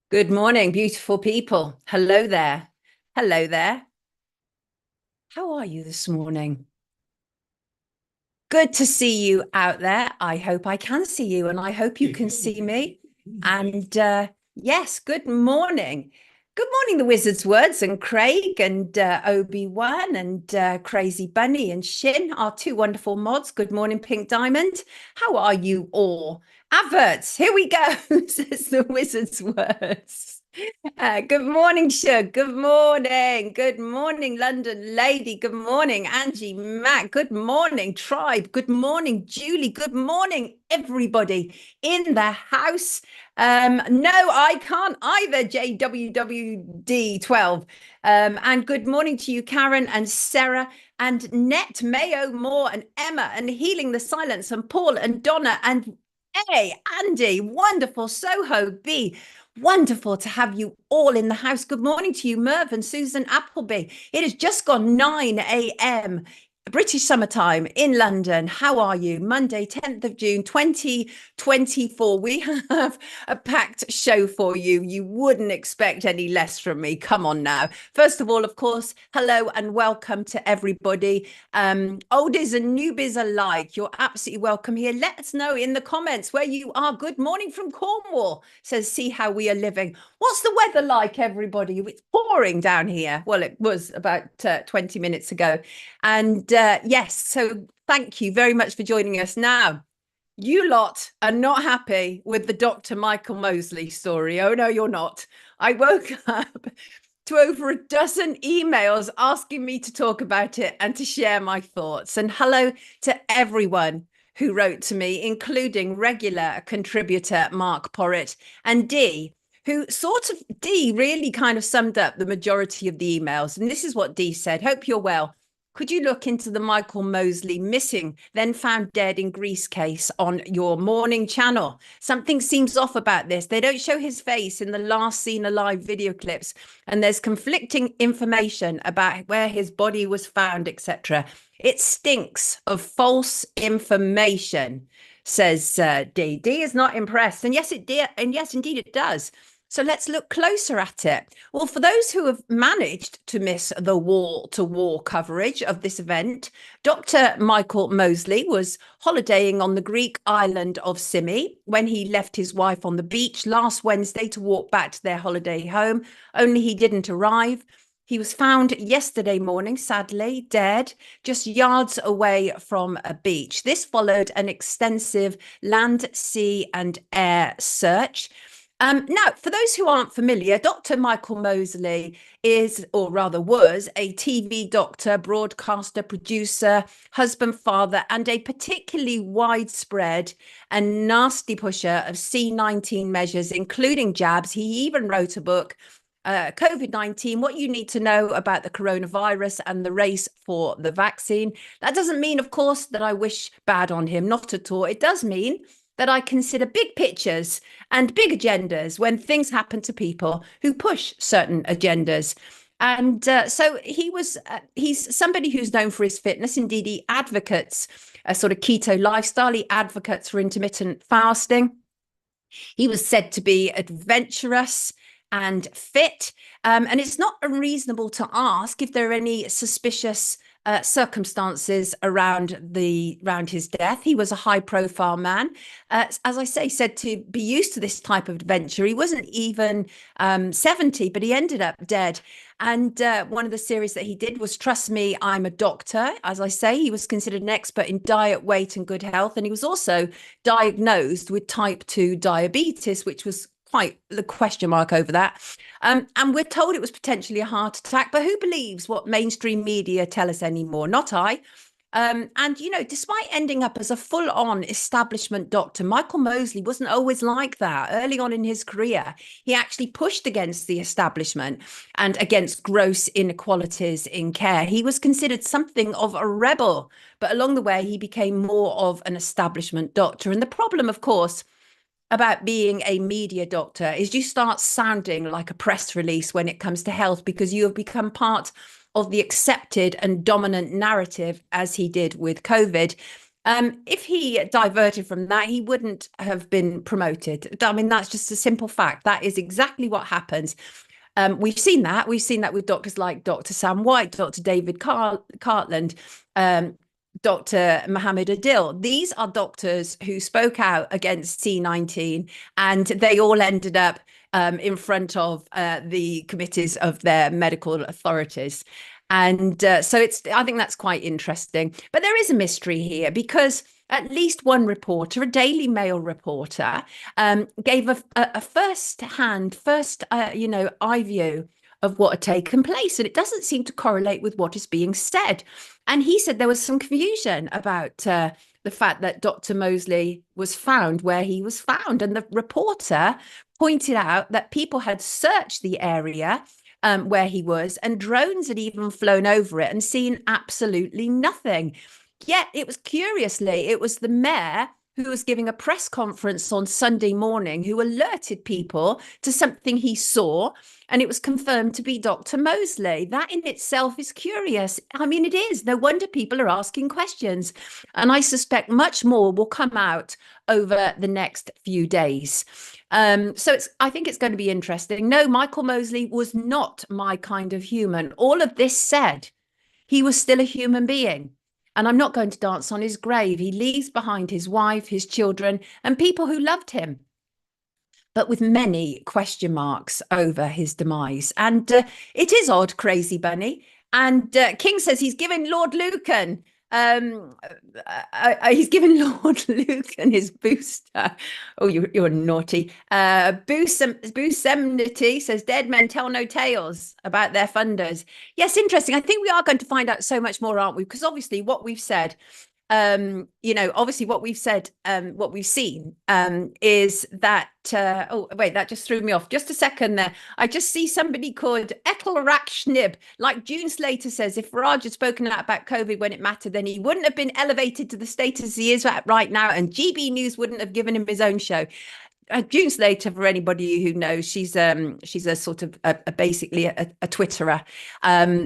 Good morning, beautiful people. Hello there. Hello there. How are you this morning? Good to see you out there. I hope I can see you and I hope you can see me. And yes, good morning. Good morning, the Wizard's Words and Craig and Obi-Wan and Crazy Bunny and Shin, our two wonderful mods. Good morning, Pink Diamond. How are you all? Adverts, here we go, says the Wizard's Words. Good morning, Shug. Good morning. Good morning, London Lady. Good morning, Angie Mac. Good morning, Tribe. Good morning, Julie. Good morning, everybody in the house. No, I can't either, JWWD12. And good morning to you, Karen and Sarah and Net, Mayo, Moore and Emma and Healing the Silence and Paul and Donna and Hey, Andy, wonderful Soho B. Wonderful to have you all in the house. Good morning to you, Merv and Susan Appleby. It has just gone 9 a.m. British summertime in London. How are you? Monday, 10th of June, 2024. We have a packed show for you. You wouldn't expect any less from me. Come on now. First of all, of course, hello and welcome to everybody. Oldies and newbies alike, you're absolutely welcome here. Let us know in the comments where you are. Good morning from Cornwall, says see how we are living. What's the weather like, everybody? It's pouring down here. Well, it was about 20 minutes ago. And yes, so thank you very much for joining us. Now, you lot are not happy with the Dr. Michael Mosley story. Oh, no, you're not. I woke up to over a dozen emails asking me to talk about it and to share my thoughts. And hello to everyone who wrote to me, including regular contributor Mark Porritt and Dee, who Dee really kind of summed up the majority of the emails. And this is what Dee said. Hope you're well. Could you look into the Michael Mosley missing, then found dead in Greece case on your morning channel? Something seems off about this. They don't show his face in the last seen alive video clips, and there's conflicting information about where his body was found, etc. It stinks of false information, says Dee. Dee is not impressed, and yes, indeed, it does. So let's look closer at it. Well, for those who have managed to miss the wall-to-wall coverage of this event, Dr. Michael Mosley was holidaying on the Greek island of Symi when he left his wife on the beach last Wednesday to walk back to their holiday home, only he didn't arrive. He was found yesterday morning, sadly, dead, just yards away from a beach. This followed an extensive land, sea, and air search. Now, for those who aren't familiar, Dr. Michael Mosley is, or rather was, a TV doctor, broadcaster, producer, husband, father, and a particularly widespread and nasty pusher of C-19 measures, including jabs. He even wrote a book, COVID-19, What You Need to Know About the Coronavirus and the Race for the Vaccine. That doesn't mean, of course, that I wish bad on him, not at all. It does mean that I consider big pictures and big agendas when things happen to people who push certain agendas. And so he's somebody who's known for his fitness. Indeed, he advocates a sort of keto lifestyle. He advocates for intermittent fasting. He was said to be adventurous and fit. And it's not unreasonable to ask if there are any suspicious circumstances around his death. He was a high-profile man, as I say, said to be used to this type of adventure. He wasn't even 70, but he ended up dead. And one of the series that he did was Trust Me, I'm a Doctor. As I say, he was considered an expert in diet, weight, and good health. And he was also diagnosed with type 2 diabetes, which was quite the question mark over that. And we're told it was potentially a heart attack, but who believes what mainstream media tell us anymore? Not I. And, you know, despite ending up as a full-on establishment doctor, Michael Mosley wasn't always like that. Early on in his career, he actually pushed against the establishment and against gross inequalities in care. He was considered something of a rebel, but along the way, he became more of an establishment doctor. And the problem, of course, about being a media doctor is you start sounding like a press release when it comes to health because you have become part of the accepted and dominant narrative, as he did with COVID. If he diverted from that, he wouldn't have been promoted. I mean, that's just a simple fact. That is exactly what happens. We've seen that. We've seen that with doctors like Dr. Sam White, Dr. David Cartland, Dr. Mohammed Adil. These are doctors who spoke out against C-19, and they all ended up in front of the committees of their medical authorities. And so I think that's quite interesting. But there is a mystery here because at least one reporter, a Daily Mail reporter, gave a first-hand, eye view of what had taken place. And it doesn't seem to correlate with what is being said. And he said there was some confusion about the fact that Dr. Mosley was found where he was found. And the reporter pointed out that people had searched the area where he was, and drones had even flown over it and seen absolutely nothing. Yet it was it was the mayor who was giving a press conference on Sunday morning who alerted people to something he saw, and it was confirmed to be Dr. Mosley. That in itself is curious. I mean, it is. No wonder people are asking questions. And I suspect much more will come out over the next few days. I think it's going to be interesting. No, Michael Mosley was not my kind of human. All of this said, he was still a human being. And I'm not going to dance on his grave. He leaves behind his wife, his children, and people who loved him, but with many question marks over his demise. And it is odd, Crazy Bunny. And King says he's given Lord Lucan he's given Lord Lucan his booster. Oh, you're naughty. Boosemnity says dead men tell no tales about their funders. Yes, interesting. I think we are going to find out so much more, aren't we? Because obviously what we've said, obviously what we've said, what we've seen is that, oh, wait, that just threw me off. Just a second there. I just see somebody called Etelrakschnib. Like June Slater says, if Farage had spoken out about COVID when it mattered, then he wouldn't have been elevated to the status he is at right now, and GB News wouldn't have given him his own show. June Slater, for anybody who knows, she's a sort of basically a Twitterer.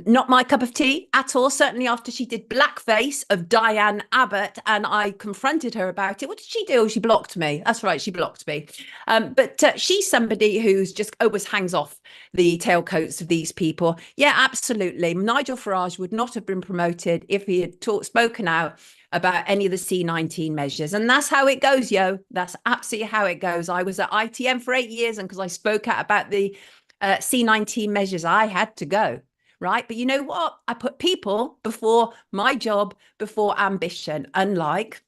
Not my cup of tea at all. Certainly after she did blackface of Diane Abbott, and I confronted her about it. What did she do? She blocked me. That's right, she blocked me. But she's somebody who's just always hangs off the tailcoats of these people. Yeah, absolutely. Nigel Farage would not have been promoted if he had spoken out about any of the C-19 measures. And that's how it goes, yo. That's absolutely how it goes. I was at ITM for 8 years, and because I spoke out about the C-19 measures, I had to go, right? But you know what? I put people before my job, before ambition, unlike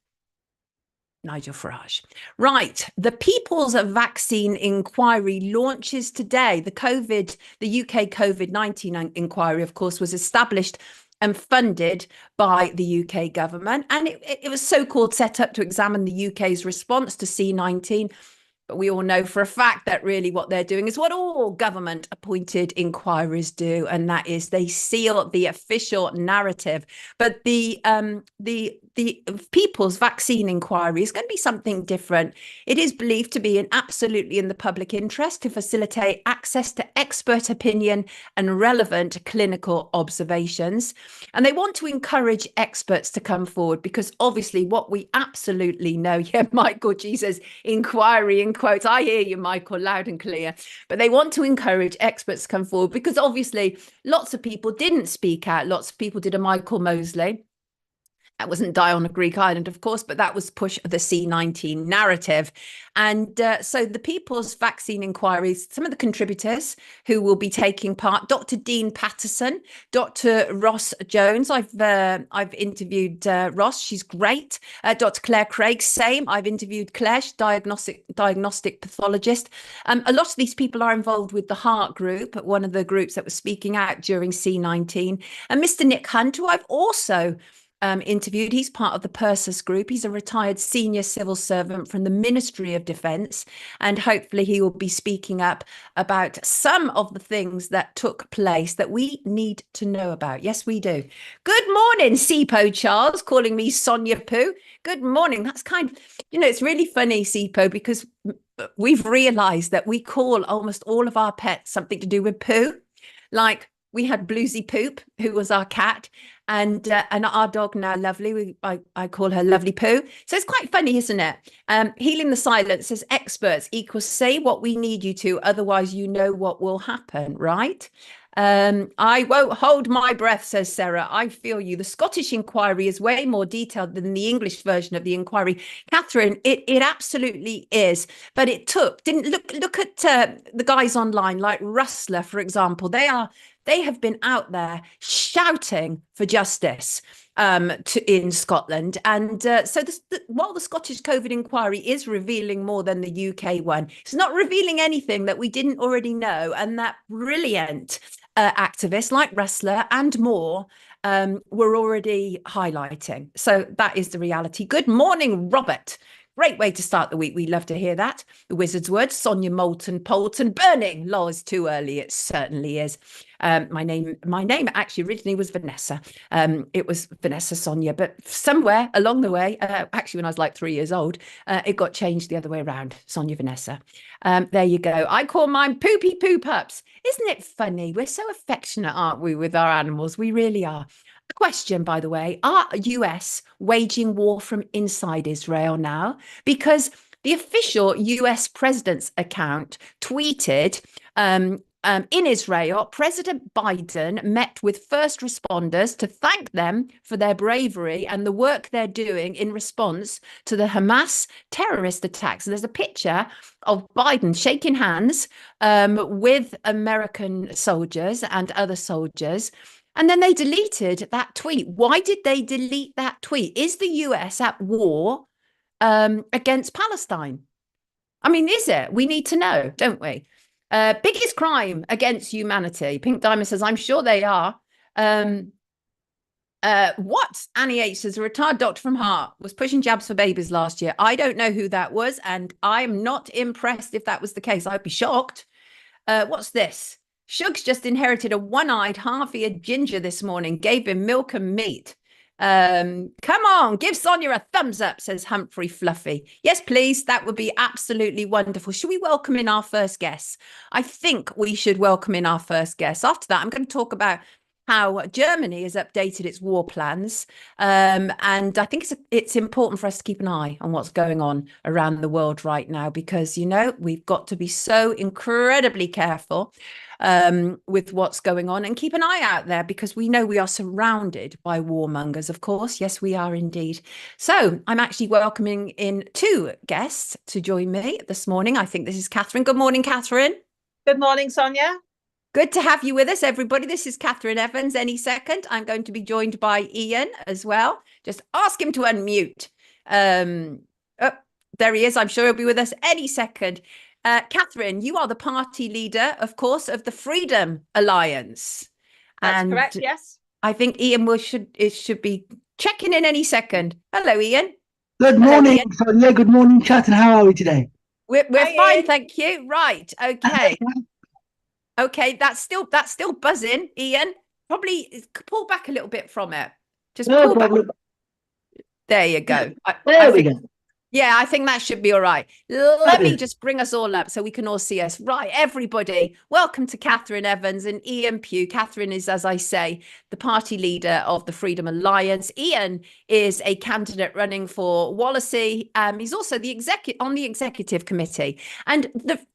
Nigel Farage. Right. The People's Vaccine Inquiry launches today. The UK COVID-19 inquiry, of course, was established and funded by the UK government. And it was so-called set up to examine the UK's response to C-19. But we all know for a fact that really what they're doing is what all government-appointed inquiries do, and that is they seal the official narrative. But the People's Vaccine Inquiry is going to be something different. It is believed to be absolutely in the public interest to facilitate access to expert opinion and relevant clinical observations. And they want to encourage experts to come forward because obviously what we absolutely know, yeah, Michael Jesus, inquiry in quotes. I hear you, Michael, loud and clear. But they want to encourage experts to come forward because obviously lots of people didn't speak out. Lots of people did a Michael Mosley. That wasn't die on a Greek island, of course, but that was push the C-19 narrative. And so the People's Vaccine Inquiries, some of the contributors who will be taking part, Dr. Dean Patterson, Dr. Ross Jones. I've interviewed Ross. She's great. Dr. Claire Craig, same. I've interviewed Claire, she's diagnostic pathologist. A lot of these people are involved with the Heart Group, one of the groups that was speaking out during C-19. And Mr. Nick Hunt, who I've also interviewed. He's part of the Persis Group. He's a retired senior civil servant from the Ministry of Defence, and hopefully he will be speaking up about some of the things that took place that we need to know about. Yes, we do. Good morning, Sipo Charles, calling me Sonia Poo. Good morning. That's kind of, it's really funny, Sipo, because we've realised that we call almost all of our pets something to do with poo. Like We had Bluesy Poop, who was our cat, and our dog now, Lovely. I call her Lovely Poo. So it's quite funny, isn't it? Healing the Silence says experts equals say what we need you to, otherwise you know what will happen, right? I won't hold my breath, says Sarah. I feel you. The Scottish inquiry is way more detailed than the English version of the inquiry. Catherine, it absolutely is. But it didn't look at the guys online, like Rustler, for example. They have been out there shouting for justice in Scotland. And while the Scottish COVID inquiry is revealing more than the UK one, it's not revealing anything that we didn't already know. And that brilliant activists like Rustler and more were already highlighting. So that is the reality. Good morning, Robert. Great way to start the week. We love to hear that. The wizard's word, Sonia Poulton, burning. Lol, is too early. It certainly is. My name actually originally was Vanessa. It was Vanessa Sonia, but somewhere along the way, actually when I was like 3 years old, it got changed the other way around. Sonia Vanessa. There you go. I call mine Poopy Poo Pups. Isn't it funny? We're so affectionate, aren't we, with our animals? We really are. A question, by the way, are US waging war from inside Israel now? Because the official US president's account tweeted in Israel, President Biden met with first responders to thank them for their bravery and the work they're doing in response to the Hamas terrorist attacks. And there's a picture of Biden shaking hands with American soldiers and other soldiers. And then they deleted that tweet. Why did they delete that tweet? Is the US at war against Palestine? I mean, is it? We need to know, don't we? Biggest crime against humanity. Pink Diamond says, I'm sure they are. What? Annie H says, a retired doctor from Hart was pushing jabs for babies last year. I don't know who that was, and I'm not impressed if that was the case. I'd be shocked. What's this? Shugs just inherited a one-eyed, half-eared ginger this morning, gave him milk and meat. Come on, give Sonia a thumbs up, says Humphrey Fluffy. Yes, please. That would be absolutely wonderful. Should we welcome in our first guest? I think we should welcome in our first guest. After that, I'm going to talk about how Germany has updated its war plans. And I think it's important for us to keep an eye on what's going on around the world right now, because, you know, we've got to be so incredibly careful with what's going on and keep an eye out there, because we know we are surrounded by warmongers, of course. Yes, we are indeed. So I'm actually welcoming in two guests to join me this morning. I think this is Catherine. Good morning, Catherine. Good morning, Sonia. Good to have you with us, everybody. This is Catherine Evans. Any second, I'm going to be joined by Ian as well. Just ask him to unmute. Oh, there he is. I'm sure he'll be with us any second. Catherine, you are the party leader, of course, of the Freedom Alliance. That's correct, yes. I think Ian should be checking in any second. Hello, Ian. Good morning, Sonia. Good morning, chat. And how are we today? We're fine, Ian. Thank you. Right. Okay. Okay, that's still buzzing, Ian. Probably pull back a little bit from it. Just pull back. There you go. There we go. Yeah, I think that should be all right. Let me just bring us all up so we can all see us. Right, everybody, welcome to Catherine Evans and Ian Pugh. Catherine is, as I say, the party leader of the Freedom Alliance. Ian is a candidate running for Wallasey. He's also on the executive committee. And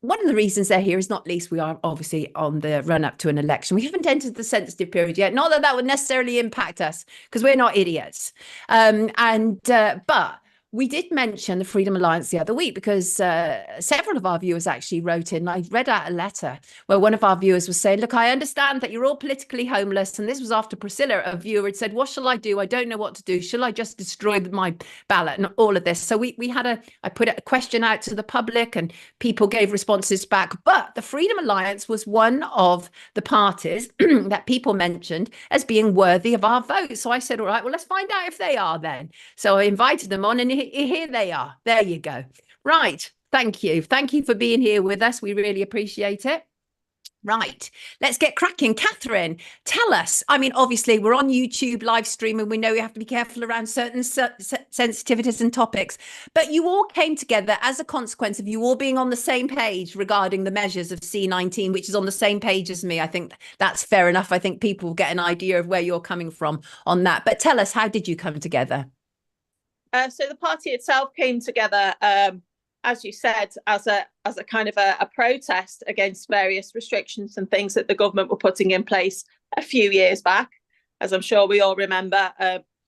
one of the reasons they're here is not least we are obviously on the run up to an election. We haven't entered the sensitive period yet. Not that that would necessarily impact us, because we're not idiots. But we did mention the Freedom Alliance the other week because several of our viewers actually wrote in. I read out a letter where one of our viewers was saying, look, I understand that you're all politically homeless. And this was after Priscilla, a viewer, had said, what shall I do? I don't know what to do. Shall I just destroy my ballot and all of this? So I put a question out to the public and people gave responses back. But the Freedom Alliance was one of the parties that people mentioned as being worthy of our vote. So I said, all right, well, let's find out if they are then. So I invited them on, and here they are. There you go. Right. Thank you. Thank you for being here with us. We really appreciate it. Right, let's get cracking. Catherine, tell us. I mean, obviously, we're on YouTube live stream and we know you have to be careful around certain sensitivities and topics. But you all came together as a consequence of you all being on the same page regarding the measures of C19, which is on the same page as me. I think that's fair enough. I think people get an idea of where you're coming from on that. But tell us, how did you come together? So the party itself came together, as you said, as a kind of a protest against various restrictions and things that the government were putting in place a few years back. As I'm sure we all remember,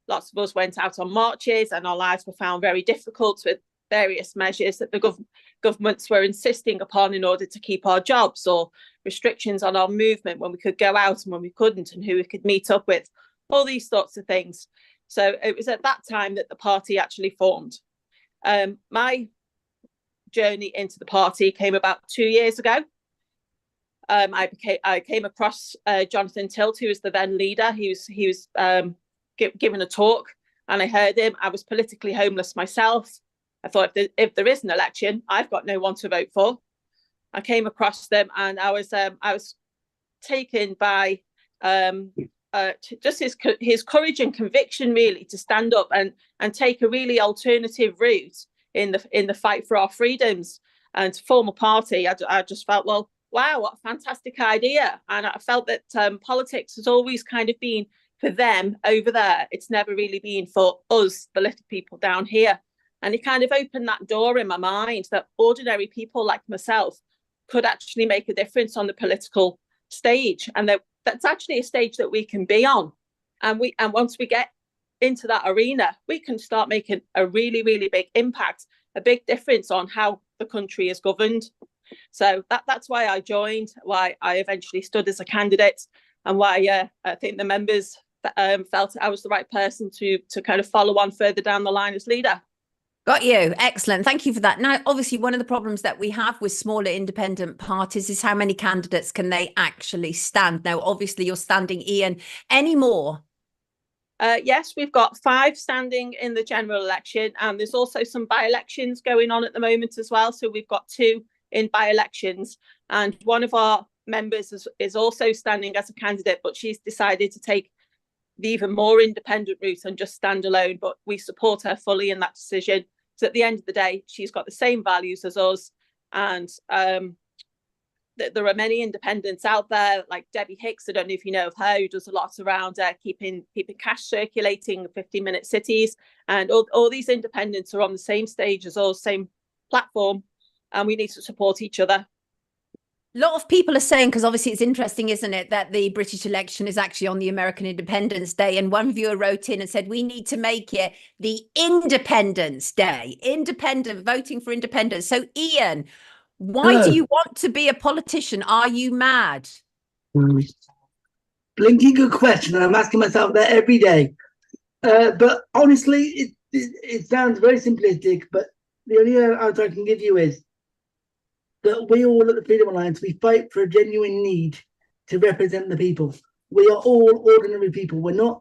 lots of us went out on marches and our lives were found very difficult with various measures that the governments were insisting upon in order to keep our jobs, or restrictions on our movement, when we could go out and when we couldn't, and who we could meet up with, all these sorts of things. So it was at that time that the party actually formed. My journey into the party came about 2 years ago. I came across Jonathan Tilt, who was the then leader. He was giving a talk, and I heard him. I was politically homeless myself. I thought, if there is an election, I've got no one to vote for. I came across them, and I was taken by just his courage and conviction, really, to stand up and take a really alternative route in the fight for our freedoms and to form a party. I just felt, well, wow, what a fantastic idea. And I felt that politics has always kind of been for them over there. It's never really been for us, the little people down here. And it kind of opened that door in my mind that ordinary people like myself could actually make a difference on the political stage, and that's actually a stage that we can be on. And once we get into that arena, we can start making a really, really big impact, a big difference on how the country is governed. So that's why I joined, why I eventually stood as a candidate, and why I think the members felt I was the right person to kind of follow on further down the line as leader. Got you. Excellent. Thank you for that. Now, obviously, one of the problems that we have with smaller independent parties is how many candidates can they actually stand? Now, obviously, you're standing, Ian. Any more? Yes, we've got 5 standing in the general election, and there's also some by-elections going on at the moment as well. So we've got 2 in by-elections, and one of our members is also standing as a candidate, but she's decided to take the even more independent route and just stand alone. But we support her fully in that decision. So at the end of the day, she's got the same values as us, and there are many independents out there, like Debbie Hicks. I don't know if you know of her, who does a lot around keeping cash circulating, 15-minute cities, and all these independents are on the same stage as us, same platform, and we need to support each other. A lot of people are saying, because obviously it's interesting, isn't it, that the British election is actually on the American Independence Day. And one viewer wrote in and said, we need to make it the Independence Day, independent, voting for independence. So, Ian, why do you want to be a politician? Are you mad? Blinking good question. And I'm asking myself that every day. But honestly, it sounds very simplistic. But the only answer I can give you is that we all at the Freedom Alliance, we fight for a genuine need to represent the people. We are all ordinary people. We're not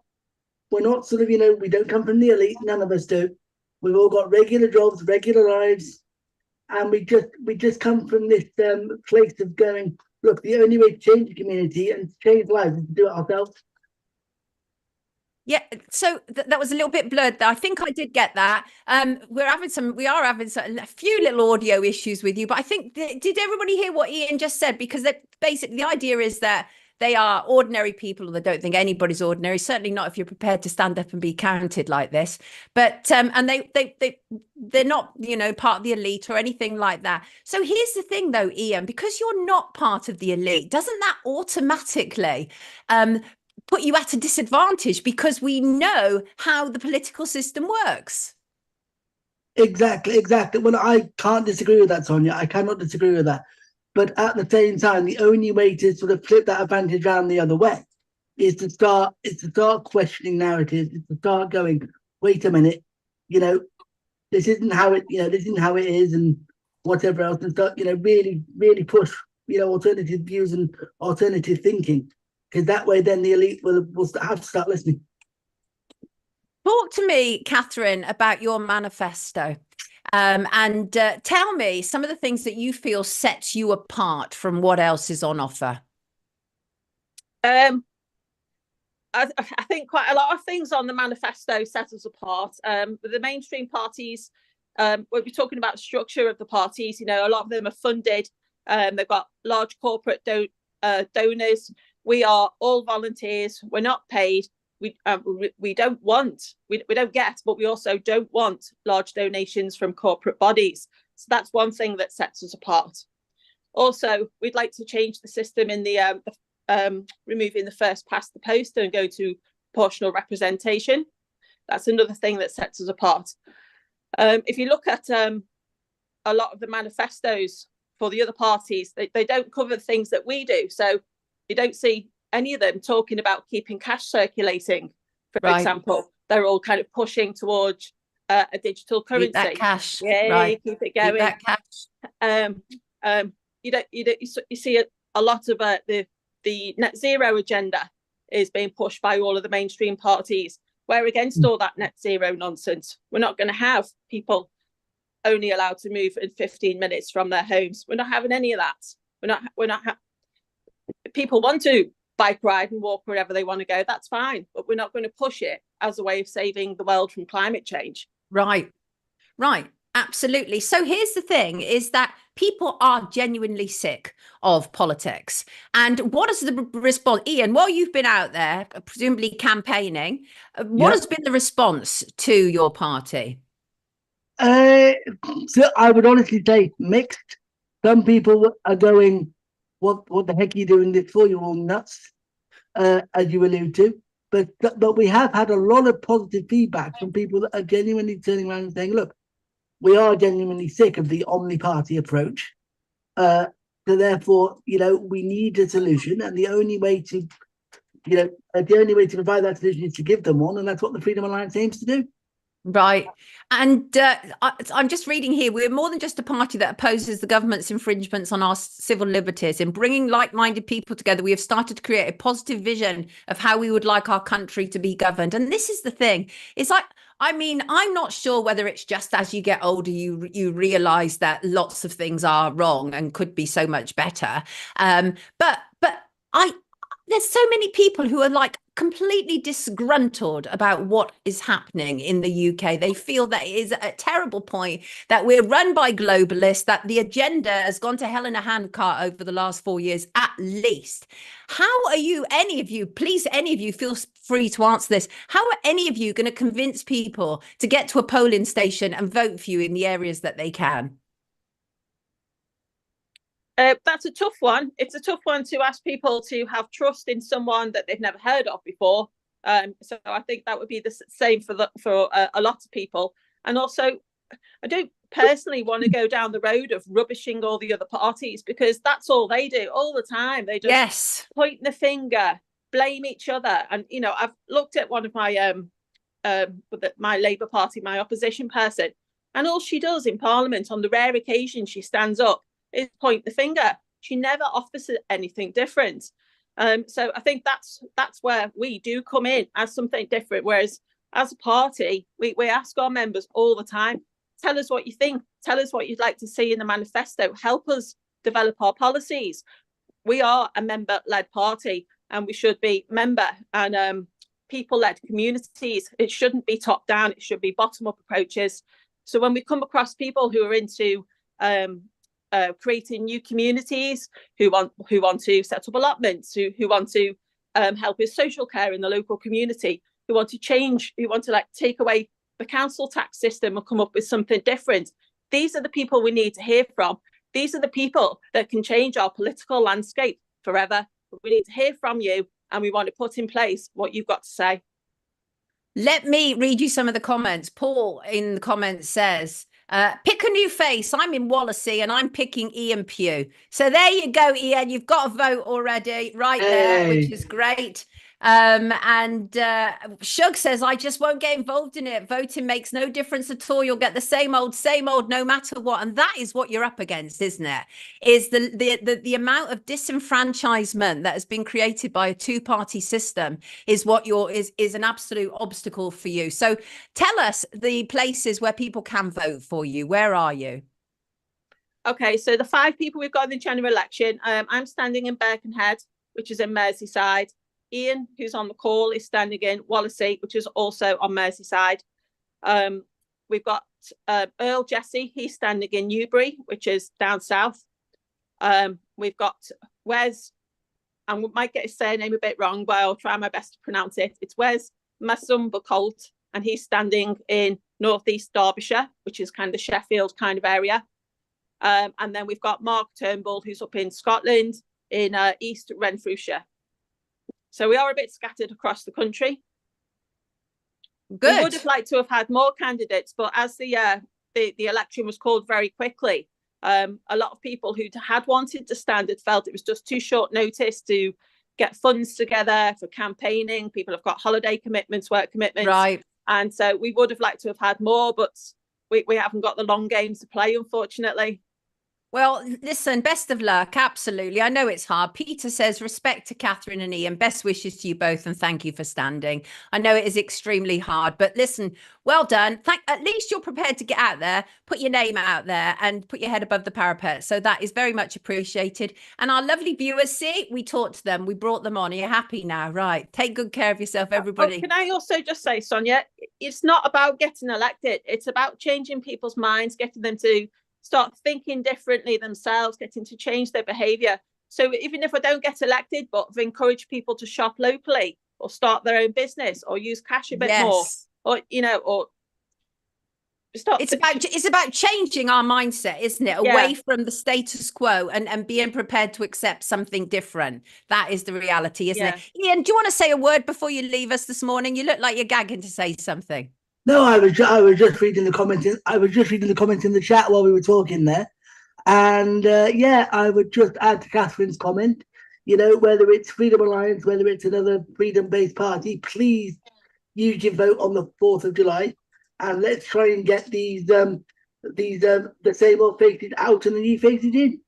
sort of, we don't come from the elite. None of us do. We've all got regular jobs, regular lives. And we just come from this place of going, look, the only way to change the community and change lives is to do it ourselves. Yeah, so that was a little bit blurred there. I think I did get that. We are having a few little audio issues with you, but I think, did everybody hear what Ian just said? Because basically the idea is that they are ordinary people that don't think anybody's ordinary, certainly not if you're prepared to stand up and be counted like this. But and they're not, part of the elite or anything like that. So here's the thing though, Ian, because you're not part of the elite, doesn't that automatically put you at a disadvantage, because we know how the political system works? Exactly. Well, I can't disagree with that, Sonia. I cannot disagree with that. But at the same time, the only way to sort of flip that advantage around the other way is to start questioning narratives, is to start going, wait a minute, this isn't how it is, and whatever else, and start, really, really push, alternative views and alternative thinking. Because that way, then the elite will have to start listening. Talk to me, Catherine, about your manifesto, and tell me some of the things that you feel sets you apart from what else is on offer. I think quite a lot of things on the manifesto set us apart. The mainstream parties, we'll be talking about the structure of the parties. You know, a lot of them are funded. They've got large corporate donors. We are all volunteers. We're not paid. We don't get, but we also don't want large donations from corporate bodies. So that's one thing that sets us apart. Also, we'd like to change the system in the removing the first past the post and go to proportional representation. That's another thing that sets us apart. If you look at a lot of the manifestos for the other parties, they don't cover the things that we do. So you don't see any of them talking about keeping cash circulating, for example. They're all kind of pushing towards a digital currency. Keep that cash. Yeah, keep it going. Keep that cash. You see a lot of the net zero agenda is being pushed by all of the mainstream parties. We're against all that net zero nonsense. We're not going to have people only allowed to move in 15 minutes from their homes. We're not having any of that. People want to bike ride and walk wherever they want to go. That's fine, but we're not going to push it as a way of saving the world from climate change. Right. Absolutely. So here's the thing, is that people are genuinely sick of politics. And what is the response? Ian, while you've been out there, presumably campaigning, what has been the response to your party? So I would honestly say mixed. Some people are going, what the heck are you doing this for? You're all nuts, as you allude to. But we have had a lot of positive feedback from people that are genuinely turning around and saying, look, we are genuinely sick of the omni-party approach. So therefore, we need a solution, and the only way to provide that solution is to give them one, and that's what the Freedom Alliance aims to do. Right. And I'm just reading here, we're more than just a party that opposes the government's infringements on our civil liberties. In bringing like-minded people together, we have started to create a positive vision of how we would like our country to be governed. And this is the thing. It's like, I'm not sure whether it's just as you get older, you realize that lots of things are wrong and could be so much better. But there's so many people who are like completely disgruntled about what is happening in the UK. They feel that it is a terrible point, that we're run by globalists, that the agenda has gone to hell in a handcart over the last 4 years at least. How are you, any of you feel free to answer this. How are any of you going to convince people to get to a polling station and vote for you in the areas that they can? That's a tough one. It's a tough one to ask people to have trust in someone that they've never heard of before. So I think that would be the same for a lot of people. And also, I don't personally want to go down the road of rubbishing all the other parties, because that's all they do all the time. They just point the finger, blame each other. And I've looked at one of my my Labour Party, my opposition person, and all she does in Parliament on the rare occasion she stands up is point the finger. She never offers anything different. So I think that's where we do come in as something different. Whereas as a party, we ask our members all the time, tell us what you think, tell us what you'd like to see in the manifesto, help us develop our policies. We are a member-led party, and we should be member and people-led communities. It shouldn't be top-down, it should be bottom-up approaches. So when we come across people who are into creating new communities, who want to set up allotments, who want to help with social care in the local community, who want to change, who want to take away the council tax system and come up with something different. These are the people we need to hear from. These are the people that can change our political landscape forever. We need to hear from you, and we want to put in place what you've got to say. Let me read you some of the comments. Paul in the comments says, pick a new face. I'm in Wallasey and I'm picking Ian Pugh. So there you go, Ian. You've got a vote already right there, which is great. And Shug says, I just won't get involved in it. Voting makes no difference at all. You'll get the same old, no matter what. And that is what you're up against, isn't it? Is the amount of disenfranchisement that has been created by a two-party system is what is an absolute obstacle for you. So tell us the places where people can vote for you. Where are you? Okay, so the 5 people we've got in the general election, I'm standing in Birkenhead, which is in Merseyside. Ian, who's on the call, is standing in Wallasey, which is also on Merseyside. We've got Earl Jesse, he's standing in Newbury, which is down south. We've got Wes, and we might get his surname a bit wrong, but I'll try my best to pronounce it. It's Wes Masumbucolt, and he's standing in northeast Derbyshire, which is kind of the Sheffield kind of area. And then we've got Mark Turnbull, who's up in Scotland, in East Renfrewshire. So we are a bit scattered across the country. Good. We would have liked to have had more candidates, but as the election was called very quickly, a lot of people who had wanted to stand had felt it was just too short notice to get funds together for campaigning. People have got holiday commitments, work commitments. Right. And so we would have liked to have had more, but we haven't got the long games to play, unfortunately. Well, listen, best of luck. Absolutely. I know it's hard. Peter says, respect to Catherine and Ian. Best wishes to you both, and thank you for standing. I know it is extremely hard, but listen, well done. At least you're prepared to get out there, put your name out there, and put your head above the parapet. So that is very much appreciated. And our lovely viewers, see, we talked to them. We brought them on. Are you happy now? Right. Take good care of yourself, everybody. Oh, can I also just say, Sonia, it's not about getting elected. It's about changing people's minds, getting them to start thinking differently themselves, getting to change their behaviour. So even if I don't get elected, but encourage people to shop locally or start their own business or use cash a bit more, or or start. It's about changing our mindset, isn't it? Away from the status quo and being prepared to accept something different. That is the reality, isn't it? Ian, do you want to say a word before you leave us this morning? You look like you're gagging to say something. No, I was just reading the comments. I was just reading the comments in the chat while we were talking there, and I would just add to Catherine's comment. Whether it's Freedom Alliance, whether it's another freedom-based party, please use your vote on the 4th of July, and let's try and get the same old faces out and the new faces in.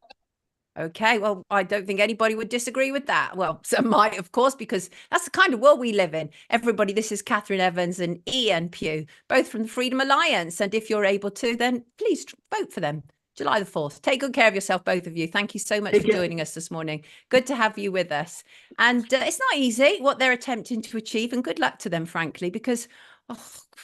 Okay, well, I don't think anybody would disagree with that. Well, some might, of course, because that's the kind of world we live in. Everybody, this is Catherine Evans and Ian Pugh, both from the Freedom Alliance. And if you're able to, then please vote for them. July the 4th. Take good care of yourself, both of you. Thank you so much for joining us this morning. Good to have you with us. And it's not easy what they're attempting to achieve, and good luck to them, frankly, because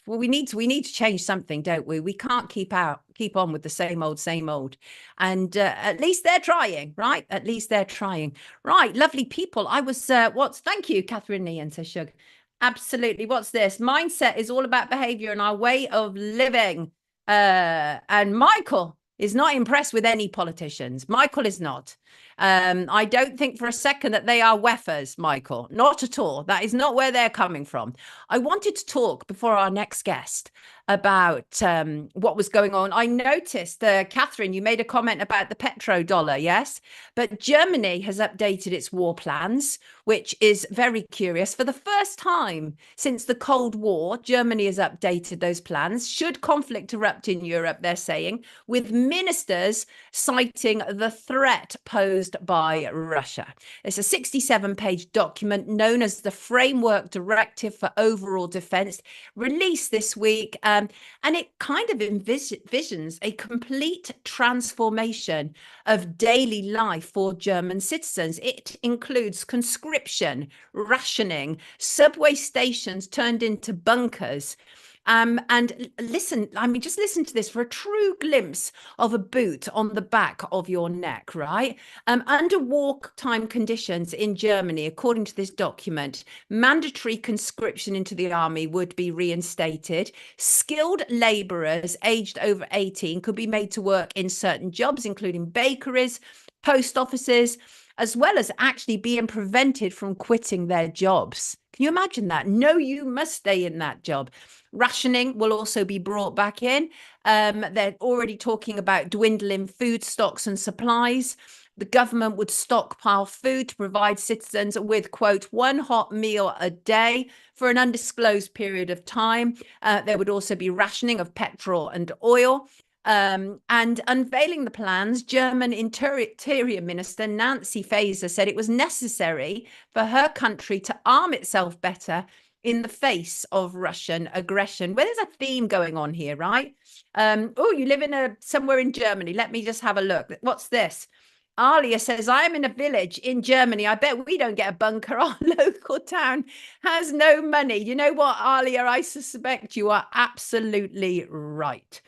we need to change something, don't we? We can't keep on with the same old. And at least they're trying, right? At least they're trying. Right, lovely people. I was thank you, Catherine Ian, says Shug. Absolutely. What's this? Mindset is all about behavior and our way of living. And Michael is not impressed with any politicians. Michael is not. I don't think for a second that they are weffers, Michael. Not at all. That is not where they're coming from. I wanted to talk before our next guest about what was going on. I noticed, Catherine, you made a comment about the petrodollar, yes? But Germany has updated its war plans, which is very curious. For the first time since the Cold War, Germany has updated those plans. Should conflict erupt in Europe, they're saying, with ministers citing the threat posed by Russia. It's a 67-page document known as the Framework Directive for Overall Defense, released this week. And it kind of envisions a complete transformation of daily life for German citizens. It includes conscription, rationing, subway stations turned into bunkers. And listen, just listen to this for a true glimpse of a boot on the back of your neck, right? Under wartime conditions in Germany, according to this document, mandatory conscription into the army would be reinstated. Skilled labourers aged over 18 could be made to work in certain jobs, including bakeries, post offices, as well as actually being prevented from quitting their jobs. Can you imagine that? No, you must stay in that job. Rationing will also be brought back in. They're already talking about dwindling food stocks and supplies. The government would stockpile food to provide citizens with, quote, one hot meal a day for an undisclosed period of time. There would also be rationing of petrol and oil. And unveiling the plans, German Interior Minister Nancy Faeser said it was necessary for her country to arm itself better in the face of Russian aggression. Well, there's a theme going on here, right? You live in somewhere in Germany. Let me just have a look. What's this? Alia says, I'm in a village in Germany. I bet we don't get a bunker. Our local town has no money. You know what, Alia? I suspect you are absolutely right.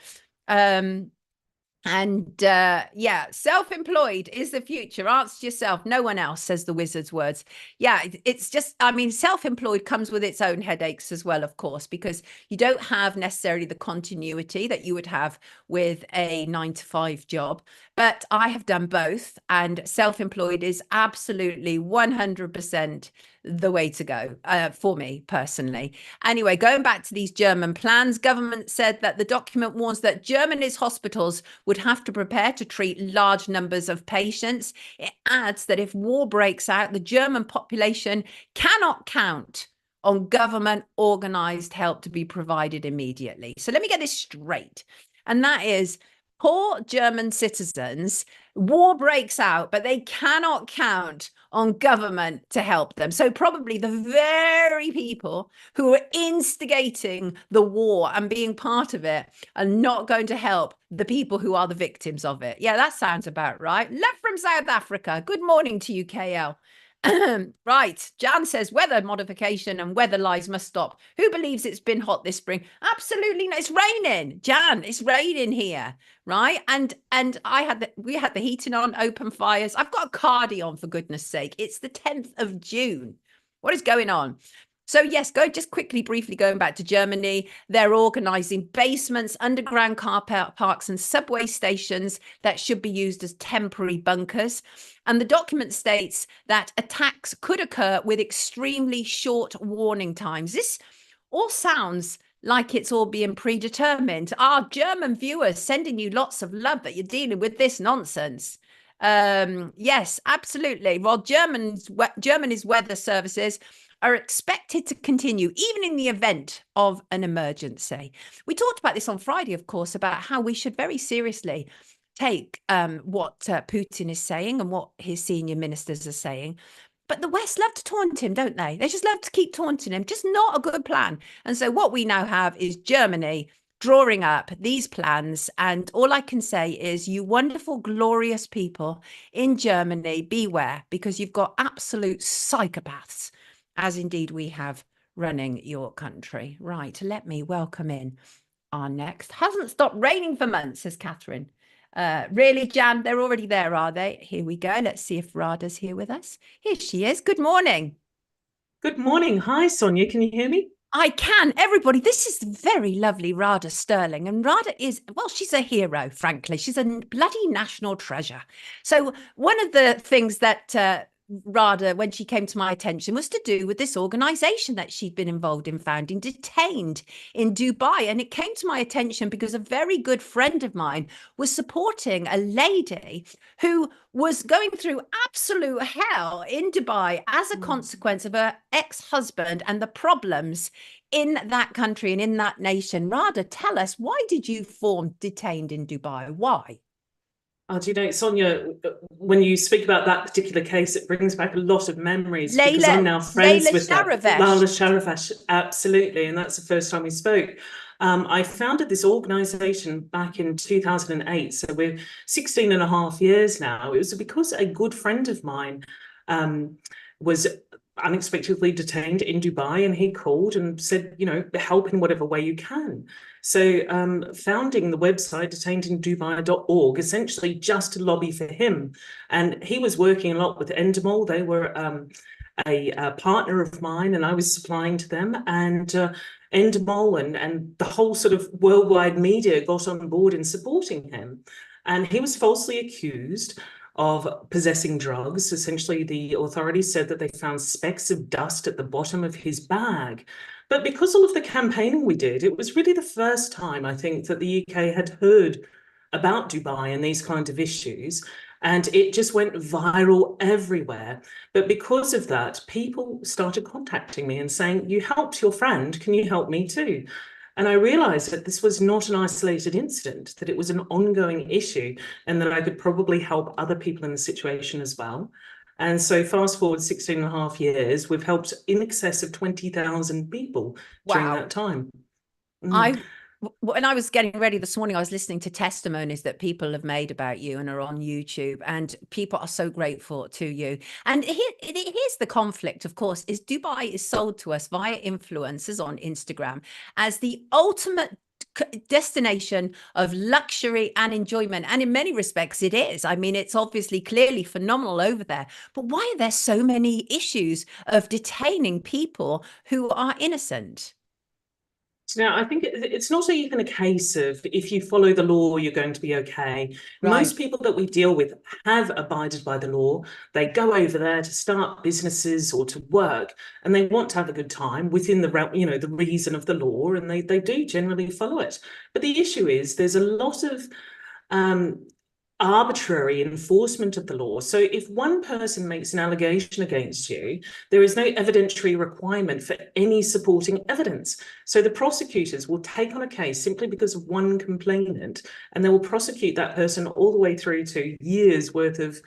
Yeah, self-employed is the future. Answer yourself. No one else, says the wizard's words. Yeah, it's just, I mean, self-employed comes with its own headaches as well, of course, because you don't have necessarily the continuity that you would have with a 9-to-5 job. But I have done both, and self-employed is absolutely 100% the way to go for me personally. Anyway, going back to these German plans, government said that the document warns that Germany's hospitals would have to prepare to treat large numbers of patients. It adds that if war breaks out, the German population cannot count on government organized help to be provided immediately. So let me get this straight. And that is, poor German citizens, war breaks out, but they cannot count on government to help them. So probably the very people who are instigating the war and being part of it are not going to help the people who are the victims of it. Yeah, that sounds about right. Love from South Africa. Good morning to you, KL. Right, Jan says weather modification and weather lies must stop. Who believes it's been hot this spring? Absolutely not. It's raining, Jan. It's raining here, right? And we had the heating on, open fires. I've got a cardi on, for goodness sake. It's the 10th of June. What is going on? So yes, just quickly, briefly going back to Germany, they're organising basements, underground car parks and subway stations that should be used as temporary bunkers. And the document states that attacks could occur with extremely short warning times. This all sounds like it's all being predetermined. Our German viewers sending you lots of love that you're dealing with this nonsense. Yes, absolutely. Well, Germany's weather services are expected to continue even in the event of an emergency. We talked about this on Friday, of course, about how we should very seriously take what Putin is saying and what his senior ministers are saying. But the West love to taunt him, don't they? They just love to keep taunting him. Just not a good plan. And so what we now have is Germany drawing up these plans. And all I can say is, you wonderful, glorious people in Germany, beware, because you've got absolute psychopaths, as indeed we have, running your country. Right, let me welcome in our next. Hasn't stopped raining for months, says Catherine. Really, Jan? They're already there, are they? Here we go. Let's see if Rada's here with us. Here she is. Good morning. Good morning. Hi, Sonia. Can you hear me? I can. Everybody, this is very lovely Rada Sterling. And Rada is, well, she's a hero, frankly. She's a bloody national treasure. So one of the things that Rada, when she came to my attention, was to do with this organization that she'd been involved in founding, Detained, in Dubai. And it came to my attention because a very good friend of mine was supporting a lady who was going through absolute hell in Dubai as a consequence of her ex-husband and the problems in that country and in that nation. Rada, tell us, why did you form Detained in Dubai? Why? Do you know, Sonia, when you speak about that particular case, it brings back a lot of memories, because I'm now friends with Laila Sharavesh. Absolutely. And that's the first time we spoke. I founded this organization back in 2008. So we're 16 and a half years now. It was because a good friend of mine was unexpectedly detained in Dubai, and he called and said, you know, help in whatever way you can. So founding the website detainedindubai.org, essentially just to lobby for him. And he was working a lot with Endemol. They were a partner of mine, and I was supplying to them. And Endemol and the whole sort of worldwide media got on board in supporting him. And he was falsely accused of possessing drugs. Essentially, the authorities said that they found specks of dust at the bottom of his bag. But because of the campaigning we did, it was really the first time, I think, that the UK had heard about Dubai and these kind of issues. And it just went viral everywhere. But because of that, people started contacting me and saying, you helped your friend, can you help me too? And I realized that this was not an isolated incident, that it was an ongoing issue, and that I could probably help other people in the situation as well. And so fast forward 16 and a half years, we've helped in excess of 20,000 people during that time. when I was getting ready this morning, I was listening to testimonies that people have made about you and are on YouTube, and people are so grateful to you. And here's the conflict, of course, is Dubai is sold to us via influencers on Instagram as the ultimate destination of luxury and enjoyment, and in many respects it is. I mean, it's obviously clearly phenomenal over there, but why are there so many issues of detaining people who are innocent? Now, I think it's not even a case of if you follow the law, you're going to be okay. Right. Most people that we deal with have abided by the law. They go over there to start businesses or to work, and they want to have a good time within the, the reason of the law, and they do generally follow it. But the issue is there's a lot of arbitrary enforcement of the law. So if one person makes an allegation against you, there is no evidentiary requirement for any supporting evidence. So the prosecutors will take on a case simply because of one complainant, and they will prosecute that person all the way through to years worth of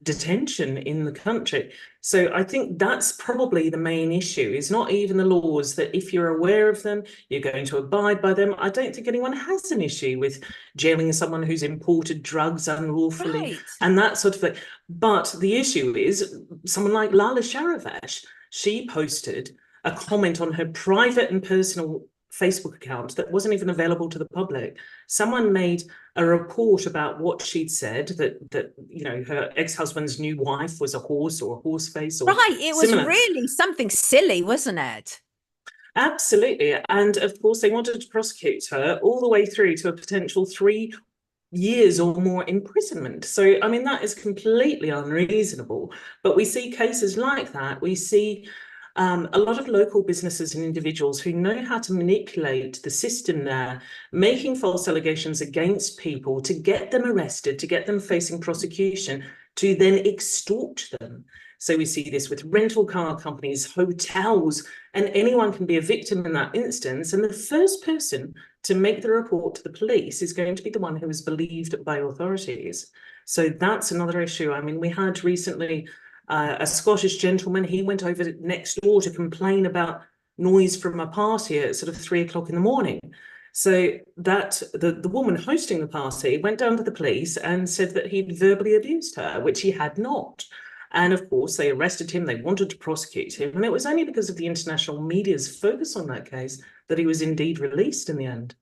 detention in the country. So I think that's probably the main issue, is not even the laws, that if you're aware of them, you're going to abide by them. I don't think anyone has an issue with jailing someone who's imported drugs unlawfully and that sort of thing. But the issue is someone like Lala Sharafash, she posted a comment on her private and personal Facebook account that wasn't even available to the public. Someone made a report about what she'd said, that her ex-husband's new wife was a horse or a horse face, or right. It was really something silly, wasn't it? Absolutely. And of course they wanted to prosecute her all the way through to a potential 3 years or more imprisonment. So I mean, that is completely unreasonable. But we see cases like that. We see a lot of local businesses and individuals who know how to manipulate the system there, making false allegations against people to get them arrested, to get them facing prosecution, to then extort them. So we see this with rental car companies, hotels, and anyone can be a victim in that instance. And the first person to make the report to the police is going to be the one who is believed by authorities. So that's another issue. I mean, we had recently a Scottish gentleman. He went over next door to complain about noise from a party at sort of 3 o'clock in the morning. So that the woman hosting the party went down to the police and said that he'd verbally abused her, which he had not. And of course, they arrested him. They wanted to prosecute him. And it was only because of the international media's focus on that case that he was indeed released in the end.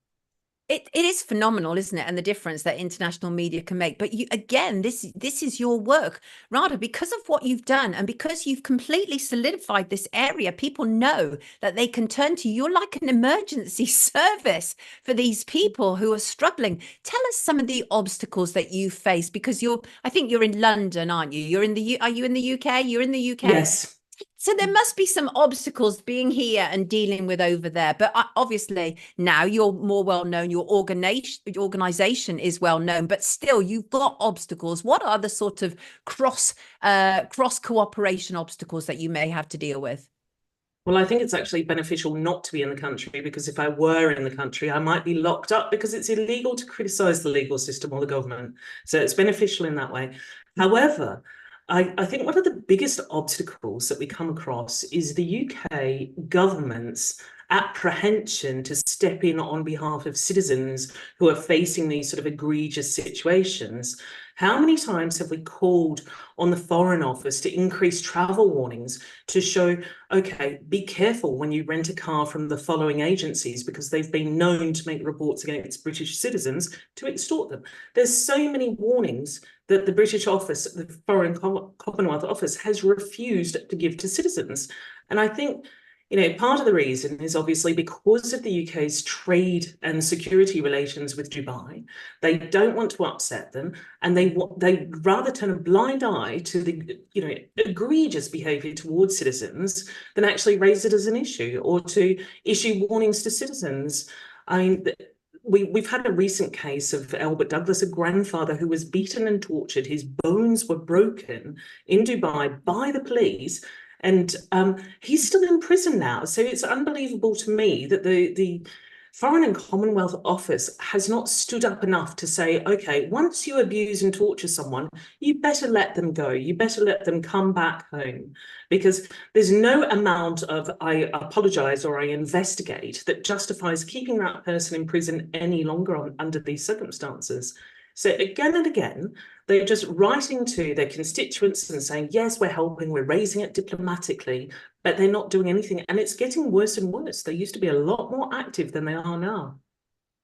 It is phenomenal, isn't it? And the difference that international media can make. But you, again, this is your work, Radha, because of what you've done and because you've completely solidified this area. People know that they can turn to you. You're like an emergency service for these people who are struggling. Tell us some of the obstacles that you face, because I think you're in London, aren't you? Are you in the UK? You're in the UK. Yes. So there must be some obstacles being here and dealing with over there. But obviously now you're more well known. Your organization is well known, but still you've got obstacles. What are the sort of cross cooperation obstacles that you may have to deal with? Well, I think it's actually beneficial not to be in the country, because if I were in the country, I might be locked up because it's illegal to criticize the legal system or the government. So it's beneficial in that way. However, I think one of the biggest obstacles that we come across is the UK government's apprehension to step in on behalf of citizens who are facing these sort of egregious situations. How many times have we called on the Foreign Office to increase travel warnings to show, okay, be careful when you rent a car from the following agencies, because they've been known to make reports against British citizens to extort them. There's so many warnings that the British office, the Foreign Commonwealth Office, has refused to give to citizens. And I think, part of the reason is obviously because of the UK's trade and security relations with Dubai. They don't want to upset them, and they rather turn a blind eye to the egregious behaviour towards citizens than actually raise it as an issue or to issue warnings to citizens. I mean, we've had a recent case of Albert Douglas, a grandfather who was beaten and tortured. His bones were broken in Dubai by the police. And he's still in prison now. So it's unbelievable to me that the Foreign and Commonwealth Office has not stood up enough to say, okay, once you abuse and torture someone, you better let them go. You better let them come back home, because there's no amount of I apologize or I investigate that justifies keeping that person in prison any longer under these circumstances. So again and again, they're just writing to their constituents and saying, yes, we're helping, we're raising it diplomatically, but they're not doing anything. And it's getting worse and worse. They used to be a lot more active than they are now.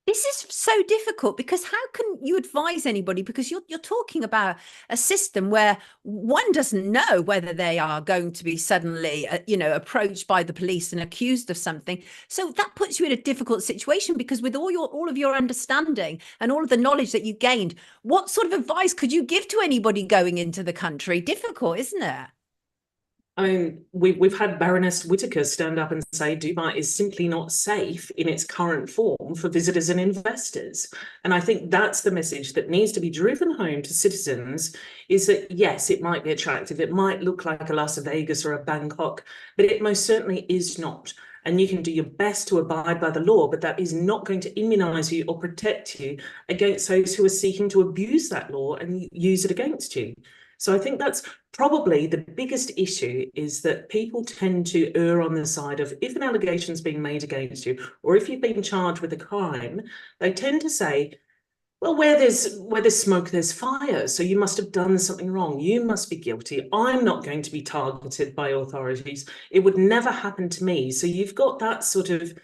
This is so difficult, because how can you advise anybody? Because you're talking about a system where one doesn't know whether they are going to be suddenly, approached by the police and accused of something. So that puts you in a difficult situation, because with all of your understanding and all of the knowledge that you gained, what sort of advice could you give to anybody going into the country? Difficult, isn't it? I mean, we've had Baroness Whitaker stand up and say Dubai is simply not safe in its current form for visitors and investors. And I think that's the message that needs to be driven home to citizens, is that, yes, it might be attractive. It might look like a Las Vegas or a Bangkok, but it most certainly is not. And you can do your best to abide by the law, but that is not going to immunize you or protect you against those who are seeking to abuse that law and use it against you. So I think that's probably the biggest issue, is that people tend to err on the side of, if an allegation is being made against you, or if you've been charged with a crime, they tend to say, well, where there's smoke, there's fire. So you must have done something wrong. You must be guilty. I'm not going to be targeted by authorities. It would never happen to me. So you've got that sort of,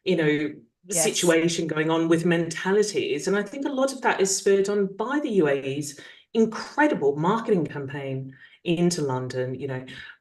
Yes. situation going on with mentalities. And I think a lot of that is spurred on by the UAE's incredible marketing campaign into London,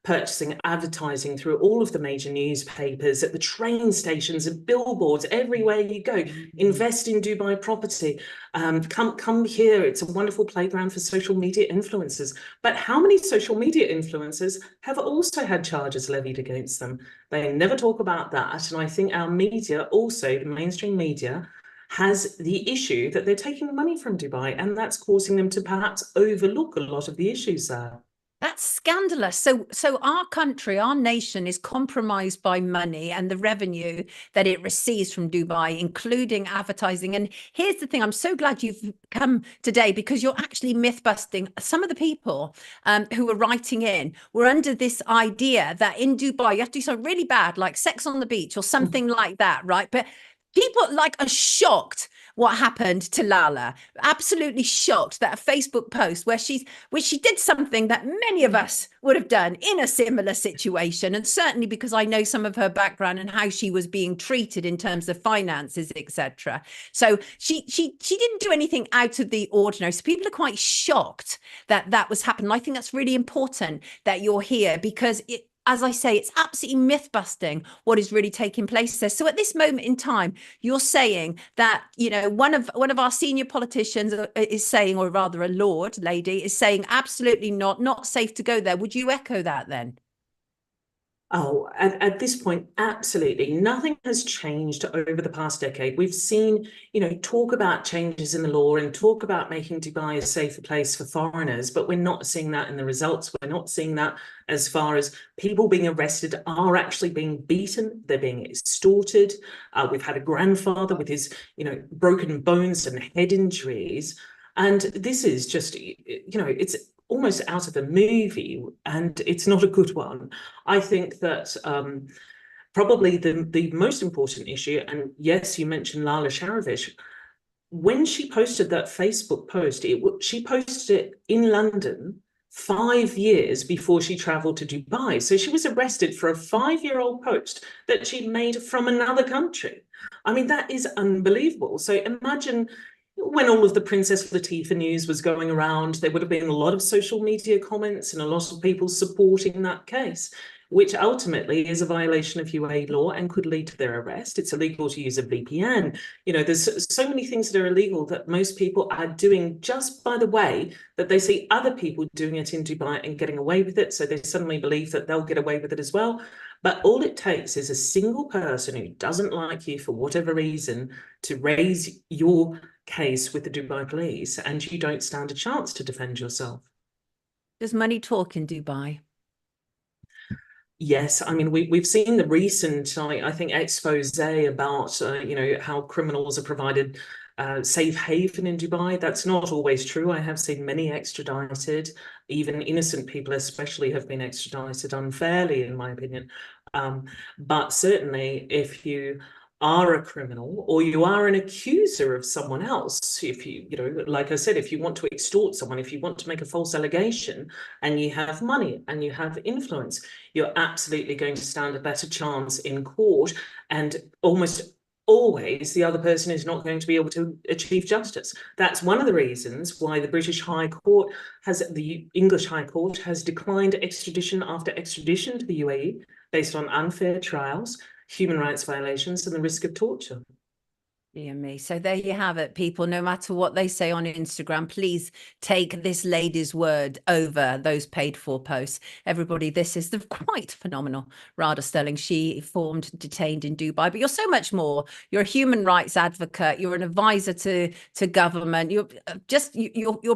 purchasing advertising through all of the major newspapers, at the train stations, at billboards, everywhere you go. Invest in Dubai property. Come here. It's a wonderful playground for social media influencers. But how many social media influencers have also had charges levied against them? They never talk about that. And I think our media, also the mainstream media, has the issue that they're taking money from Dubai, and that's causing them to perhaps overlook a lot of the issues there. That's scandalous. So our country, our nation, is compromised by money and the revenue that it receives from Dubai, including advertising. And here's the thing, I'm so glad you've come today, because you're actually myth busting. Some of the people who were writing in were under this idea that in Dubai, you have to do something really bad, like sex on the beach or something like that, right? But people are shocked what happened to Lala. Absolutely shocked that a Facebook post where she did something that many of us would have done in a similar situation. And certainly because I know some of her background and how she was being treated in terms of finances, etc. So she didn't do anything out of the ordinary. So people are quite shocked that that was happening. I think that's really important that you're here, because as I say, it's absolutely myth busting what is really taking place there. So at this moment in time, you're saying that, one of our senior politicians is saying, or rather a lady is saying, absolutely not safe to go there. Would you echo that then? Oh, at this point, absolutely. Nothing has changed over the past decade. We've seen, talk about changes in the law and talk about making Dubai a safer place for foreigners, but we're not seeing that in the results. We're not seeing that as far as people being arrested are actually being beaten. They're being extorted. We've had a grandfather with his, broken bones and head injuries. And this is just, it's almost out of a movie, and it's not a good one. I think that probably the most important issue, and yes, you mentioned Lala Sharavish, when she posted that Facebook post, she posted it in London 5 years before she traveled to Dubai. So she was arrested for a 5-year-old post that she made from another country. I mean, that is unbelievable. So imagine when all of the Princess Latifah news was going around, there would have been a lot of social media comments and a lot of people supporting that case, which ultimately is a violation of UAE law and could lead to their arrest. It's illegal to use a VPN. There's so many things that are illegal that most people are doing just by the way that they see other people doing it in Dubai and getting away with it. So they suddenly believe that they'll get away with it as well. But all it takes is a single person who doesn't like you for whatever reason to raise your case with the Dubai police, and you don't stand a chance to defend yourself. Does money talk in Dubai? Yes, I mean, we've seen the recent, I think, expose about, how criminals are provided safe haven in Dubai. That's not always true. I have seen many extradited, even innocent people especially have been extradited unfairly, in my opinion. But certainly if you are a criminal or you are an accuser of someone else, if you like I said, if you want to extort someone, if you want to make a false allegation and you have money and you have influence, you're absolutely going to stand a better chance in court, and almost always the other person is not going to be able to achieve justice. That's one of the reasons why the English High Court has declined extradition after extradition to the UAE based on unfair trials, human rights violations, and the risk of torture. Dear me. So there you have it, people. No matter what they say on Instagram, please take this lady's word over those paid for posts. Everybody, this is the quite phenomenal Rada Sterling. She formed Detained in Dubai, but you're so much more. You're a human rights advocate. You're an advisor to government. You're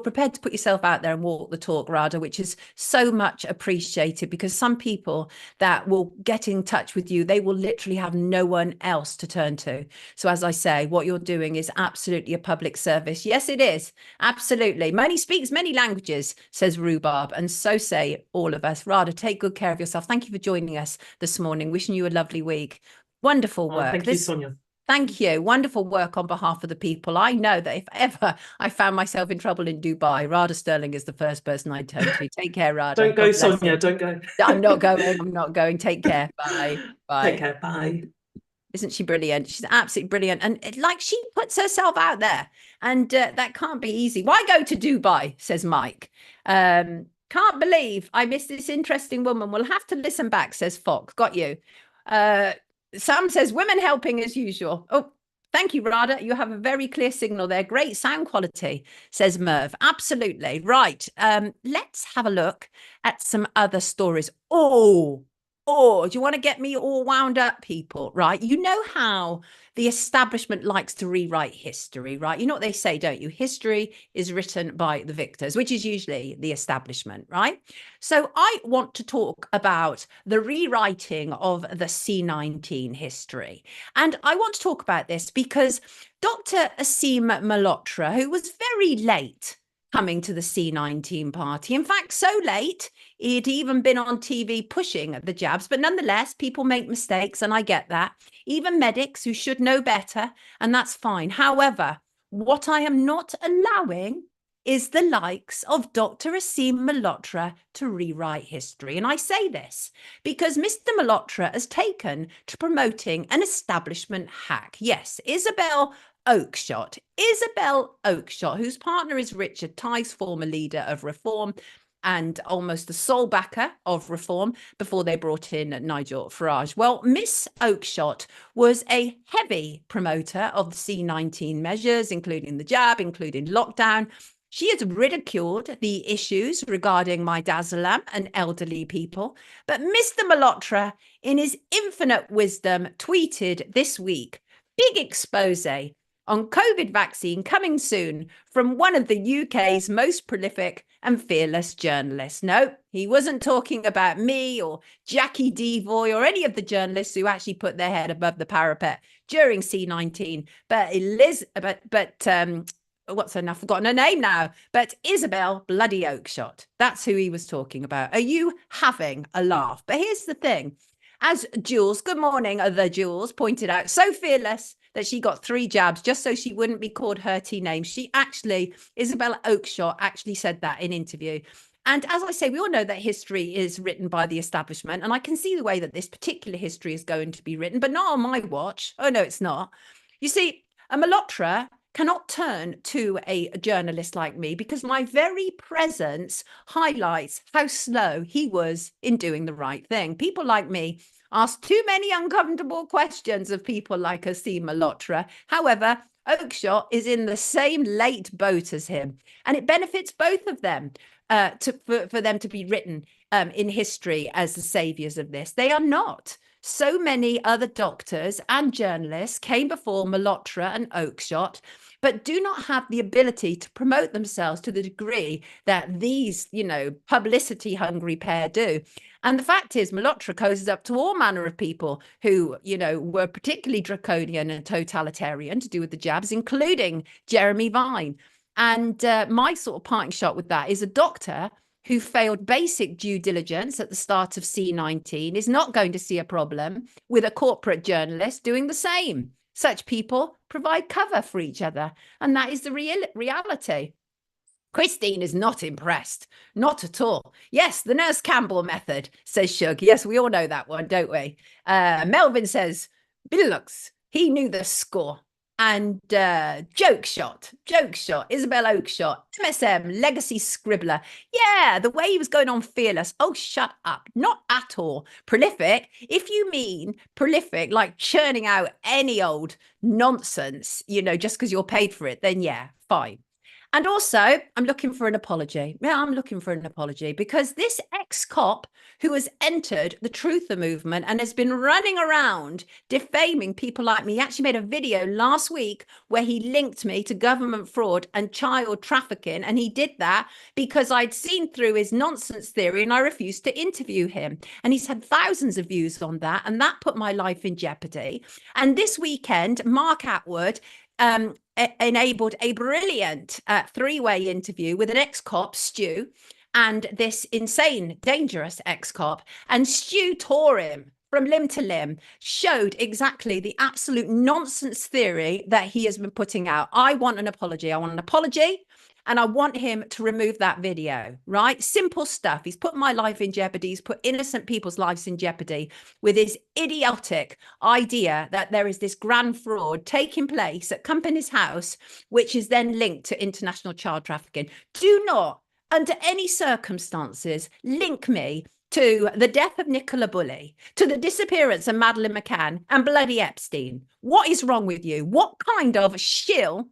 prepared to put yourself out there and walk the talk, Rada, which is so much appreciated, because some people that will get in touch with you, they will literally have no one else to turn to. So as I say, what you're doing is absolutely a public service. Yes, it is. Absolutely. Money speaks many languages, says Rhubarb, and so say all of us. Rada, take good care of yourself. Thank you for joining us this morning. Wishing you a lovely week. Wonderful work. Thank you, Sonia. Thank you. Wonderful work on behalf of the people. I know that if ever I found myself in trouble in Dubai, Rada Sterling is the first person I'd turn to. Take care, Rada. Don't go, Sonia. Don't go. I'm not going. I'm not going. Take care. Bye. Bye. Take care. Bye. Isn't she brilliant? She's absolutely brilliant. And like, she puts herself out there, and that can't be easy. Why go to Dubai, says Mike. Can't believe I missed this interesting woman. We'll have to listen back, says Fox. Got you. Sam says women helping as usual. Oh, thank you, Rada. You have a very clear signal there. Great sound quality, says Merv. Absolutely. Right. Let's have a look at some other stories. Do you want to get me all wound up, people? Right. You know how the establishment likes to rewrite history, right? You know what they say, don't you? History is written by the victors, which is usually the establishment, right? So I want to talk about the rewriting of the C19 history. And I want to talk about this because Dr. Asim Malhotra, who was very late coming to the C19 party. In fact, so late, he'd even been on TV pushing the jabs. But nonetheless, people make mistakes, and I get that. Even medics who should know better, and that's fine. However, what I am not allowing is the likes of Dr. Asim Malhotra to rewrite history. And I say this because Mr. Malhotra has taken to promoting an establishment hack. Yes, Isabel Oakeshott, whose partner is Richard Tice, former leader of Reform and almost the sole backer of Reform before they brought in Nigel Farage. Well, Miss Oakeshott was a heavy promoter of the C19 measures, including the jab, including lockdown. She has ridiculed the issues regarding midazolam and elderly people. But Mr. Malhotra, in his infinite wisdom, tweeted this week, big expose on COVID vaccine coming soon from one of the UK's most prolific and fearless journalists. No, he wasn't talking about me or Jackie Devoy or any of the journalists who actually put their head above the parapet during C19, but what's her name? I've forgotten her name now, but Isabel bloody Oakeshott. That's who he was talking about. Are you having a laugh? But here's the thing. As Jules, good morning, the Jules, pointed out, so fearless that she got 3 jabs just so she wouldn't be called her T name. Isabella Oakeshott actually said that in interview. And as I say, we all know that history is written by the establishment. And I can see the way that this particular history is going to be written, but not on my watch. Oh, no, it's not. You see, a Malhotra cannot turn to a journalist like me because my very presence highlights how slow he was in doing the right thing. People like me ask too many uncomfortable questions of people like Asim Malhotra. However, Oakeshott is in the same late boat as him, and it benefits both of them for them to be written in history as the saviors of this. They are not. So many other doctors and journalists came before Malhotra and Oakeshott, but do not have the ability to promote themselves to the degree that these, you know, publicity hungry pair do. And the fact is, Malotra cozies up to all manner of people who, you know, were particularly draconian and totalitarian to do with the jabs, including Jeremy Vine. And my sort of parting shot with that is a doctor who failed basic due diligence at the start of C19 is not going to see a problem with a corporate journalist doing the same. Such people provide cover for each other, and that is the reality. Christine is not impressed, not at all. Yes, the Nurse Campbell method, says Shug. Yes, we all know that one, don't we? Melvin says, Billux, he knew the score. And joke shot, Isabel Oakshot, MSM, legacy scribbler. Yeah, the way he was going on fearless. Oh, shut up. Not at all. Prolific, if you mean prolific, like churning out any old nonsense, you know, just because you're paid for it, then yeah, fine. And also, I'm looking for an apology. Yeah, I'm looking for an apology because this ex-cop who has entered the truther movement and has been running around defaming people like me, he actually made a video last week where he linked me to government fraud and child trafficking. And he did that because I'd seen through his nonsense theory and I refused to interview him. And he's had thousands of views on that. And that put my life in jeopardy. And this weekend, Mark Atwood enabled a brilliant three-way interview with an ex-cop, Stu, and this insane, dangerous ex-cop. And Stu tore him from limb to limb, showed exactly the absolute nonsense theory that he has been putting out. I want an apology. I want an apology. And I want him to remove that video, right? Simple stuff. He's put my life in jeopardy. He's put innocent people's lives in jeopardy with his idiotic idea that there is this grand fraud taking place at Company's House, which is then linked to international child trafficking. Do not, under any circumstances, link me to the death of Nicola Bulley, to the disappearance of Madeleine McCann and bloody Epstein. What is wrong with you? What kind of shill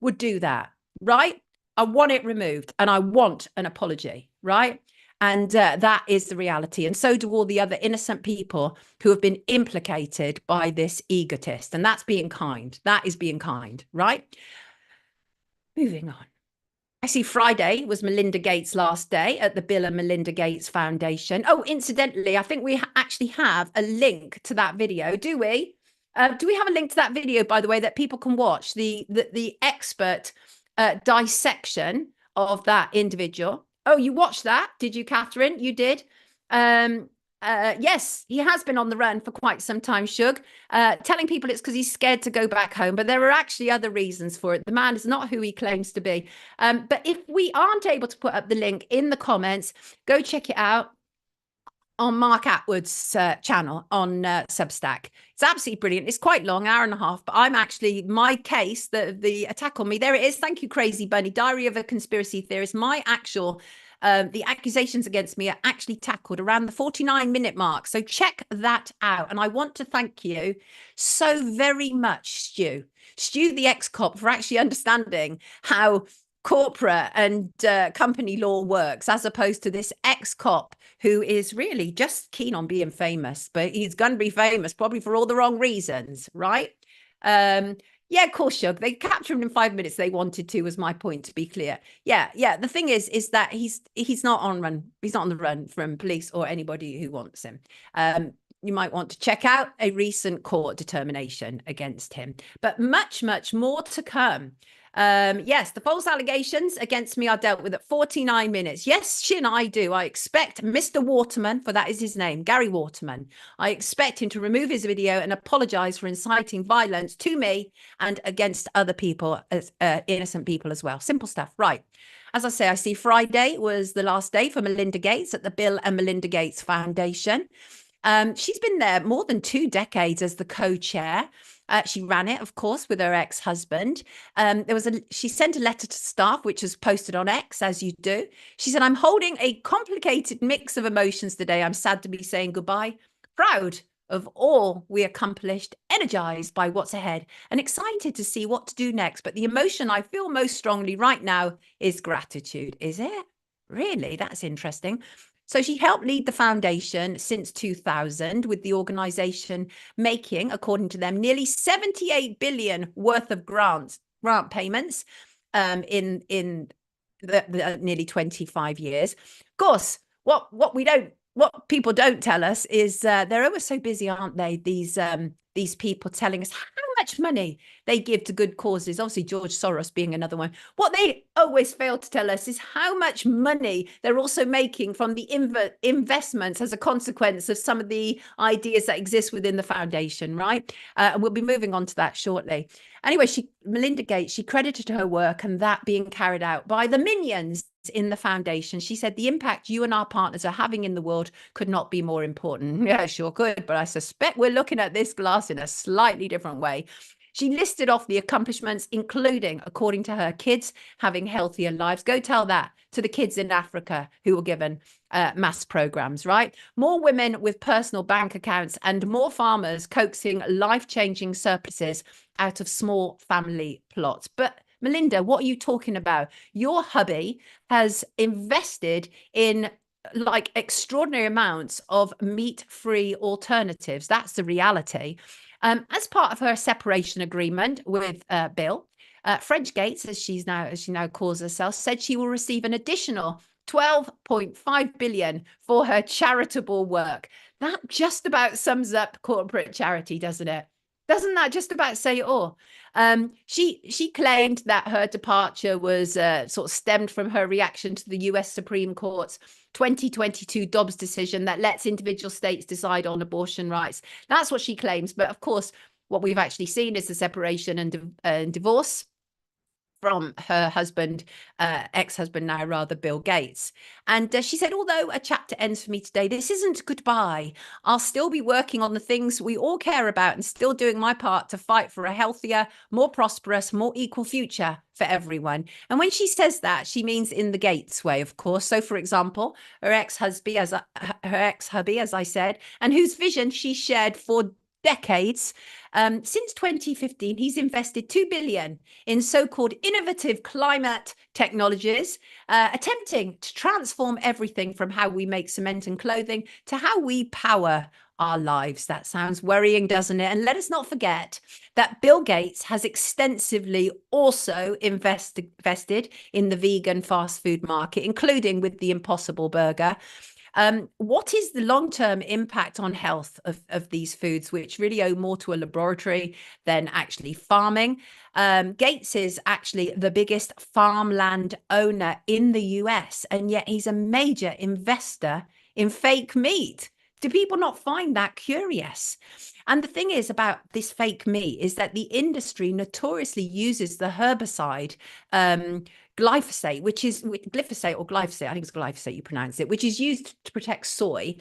would do that, right? I want it removed and I want an apology, right? And that is the reality. And so do all the other innocent people who have been implicated by this egotist. And that's being kind. That is being kind, right? Moving on. I see Friday was Melinda Gates' last day at the Bill and Melinda Gates Foundation. Oh, incidentally, I think we actually have a link to that video. Do we? Do we have a link to that video, by the way, that people can watch? The expert dissection of that individual. Oh, you watched that? Did you, Catherine? You did? Yes, he has been on the run for quite some time, Shug, telling people it's because he's scared to go back home. But there are actually other reasons for it. The man is not who he claims to be. But if we aren't able to put up the link in the comments, go check it out on Mark Atwood's channel on Substack. It's absolutely brilliant. It's quite long, hour and a half, but I'm actually, my case, the attack on me, there it is. Thank you, Crazy Bunny. Diary of a Conspiracy Theorist. My actual, the accusations against me are actually tackled around the 49-minute mark. So check that out. And I want to thank you so very much, Stu, the ex-cop, for actually understanding how corporate and company law works, as opposed to this ex-cop who is really just keen on being famous, but he's going to be famous probably for all the wrong reasons, right? Yeah, of course, Shug. They captured him in 5 minutes. They wanted to, was my point, to be clear. Yeah. The thing is that he's not on run. He's not on the run from police or anybody who wants him. You might want to check out a recent court determination against him, but much, much more to come. Yes, the false allegations against me are dealt with at 49 minutes. Yes, Shin, I do. I expect Mr. Waterman, for that is his name, Gary Waterman. I expect him to remove his video and apologize for inciting violence to me and against other people, as innocent people as well. Simple stuff. Right. As I say, I see Friday was the last day for Melinda Gates at the Bill and Melinda Gates Foundation. She's been there more than 2 decades as the co-chair. She ran it, of course, with her ex-husband. She sent a letter to staff, which was posted on X, as you do. She said, I'm holding a complicated mix of emotions today. I'm sad to be saying goodbye. Proud of all we accomplished, energized by what's ahead, and excited to see what to do next. But the emotion I feel most strongly right now is gratitude. Is it? Really? That's interesting. So she helped lead the foundation since 2000, with the organization making, according to them, nearly 78 billion worth of grants grant payments in the nearly 25 years. Of course, what people don't tell us is they're always so busy, aren't they? These people telling us how much money they give to good causes. Obviously, George Soros being another one. What they always fail to tell us is how much money they're also making from the investments as a consequence of some of the ideas that exist within the foundation, right? And we'll be moving on to that shortly. Anyway, Melinda Gates, she credited her work and that being carried out by the minions in the foundation. She said, the impact you and our partners are having in the world could not be more important. Yeah, sure could, but I suspect we're looking at this glass in a slightly different way. She listed off the accomplishments, including, according to her, kids having healthier lives. Go tell that to the kids in Africa who were given mass programs, right? More women with personal bank accounts and more farmers coaxing life-changing surpluses out of small family plots. But Melinda, what are you talking about? Your hubby has invested in like extraordinary amounts of meat-free alternatives. That's the reality. As part of her separation agreement with Bill, French Gates, as she now calls herself, said she will receive an additional 12.5 billion for her charitable work. That just about sums up corporate charity, doesn't it? Doesn't that just about say it all? She claimed that her departure was sort of stemmed from her reaction to the US Supreme Court's 2022 Dobbs decision that lets individual states decide on abortion rights. That's what she claims. But of course, what we've actually seen is the separation and divorce from her husband, ex-husband now rather, Bill Gates. And she said, although a chapter ends for me today, this isn't goodbye. I'll still be working on the things we all care about and still doing my part to fight for a healthier, more prosperous, more equal future for everyone. And when she says that, she means in the Gates way, of course. So, for example, her ex-hubby, as I said, and whose vision she shared for decades. Since 2015, he's invested 2 billion in so-called innovative climate technologies, attempting to transform everything from how we make cement and clothing to how we power our lives. That sounds worrying, doesn't it? And let us not forget that Bill Gates has extensively also invested in the vegan fast food market, including with the Impossible Burger. What is the long-term impact on health of these foods, which really owe more to a laboratory than actually farming? Gates is actually the biggest farmland owner in the US, and yet he's a major investor in fake meat. Do people not find that curious? And the thing is about this fake meat is that the industry notoriously uses the herbicide glyphosate, which is glyphosate or glyphosate, I think it's glyphosate you pronounce it, which is used to protect soy,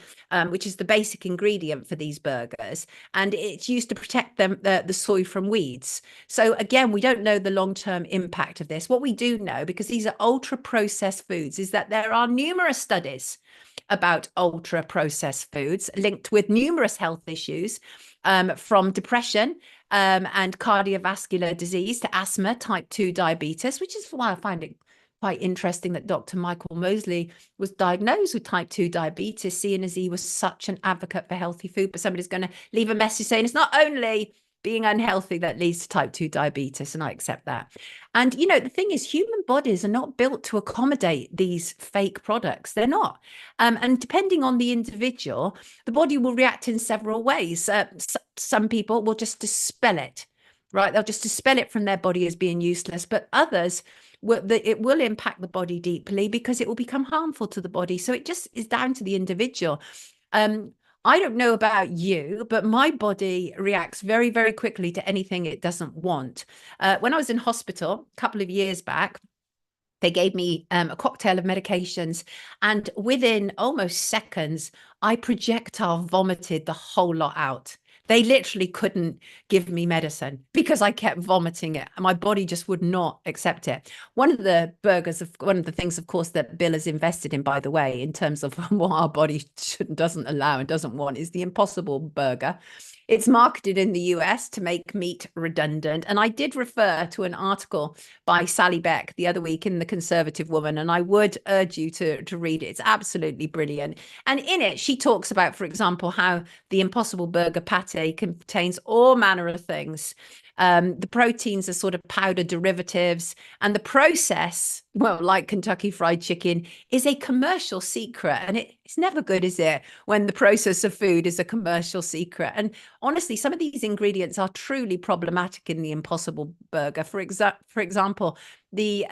which is the basic ingredient for these burgers. And it's used to protect the soy from weeds. So again, we don't know the long-term impact of this. What we do know, because these are ultra-processed foods, is that there are numerous studies about ultra-processed foods linked with numerous health issues, from depression and cardiovascular disease to asthma, type 2 diabetes, which is why I find it quite interesting that Dr. Michael Mosley was diagnosed with type 2 diabetes, seeing as he was such an advocate for healthy food. But somebody's going to leave a message saying it's not only being unhealthy that leads to type 2 diabetes, and I accept that. And, you know, the thing is, human bodies are not built to accommodate these fake products. They're not. And depending on the individual, the body will react in several ways. Some people will just dispel it, right? They'll just dispel it from their body as being useless. But others, it will impact the body deeply because it will become harmful to the body. So it just is down to the individual. I don't know about you, but my body reacts very, very quickly to anything it doesn't want. When I was in hospital a couple of years back, they gave me a cocktail of medications, and within almost seconds, I projectile vomited the whole lot out. They literally couldn't give me medicine because I kept vomiting it. And my body just would not accept it. One of the things, of course, that Bill has invested in, by the way, in terms of what our body doesn't allow and doesn't want, is the Impossible Burger. It's marketed in the US to make meat redundant. And I did refer to an article by Sally Beck the other week in The Conservative Woman, and I would urge you to read it. It's absolutely brilliant. And in it, she talks about, for example, how the Impossible Burger patty say, contains all manner of things. The proteins are sort of powder derivatives, and the process, well, like Kentucky Fried Chicken, is a commercial secret. And it's never good, is it, when the process of food is a commercial secret? And honestly, some of these ingredients are truly problematic in the Impossible Burger. For example, the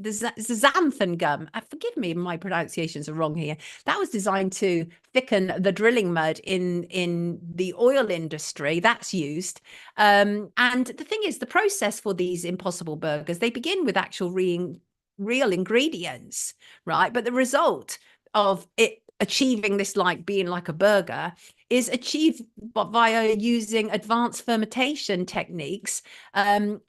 xanthan gum, forgive me, my pronunciations are wrong here, that was designed to thicken the drilling mud in the oil industry. That's used. And the thing is, the process for these Impossible Burgers, they begin with actual real ingredients, right? But the result of it achieving this, like being like a burger, is achieved via using advanced fermentation techniques,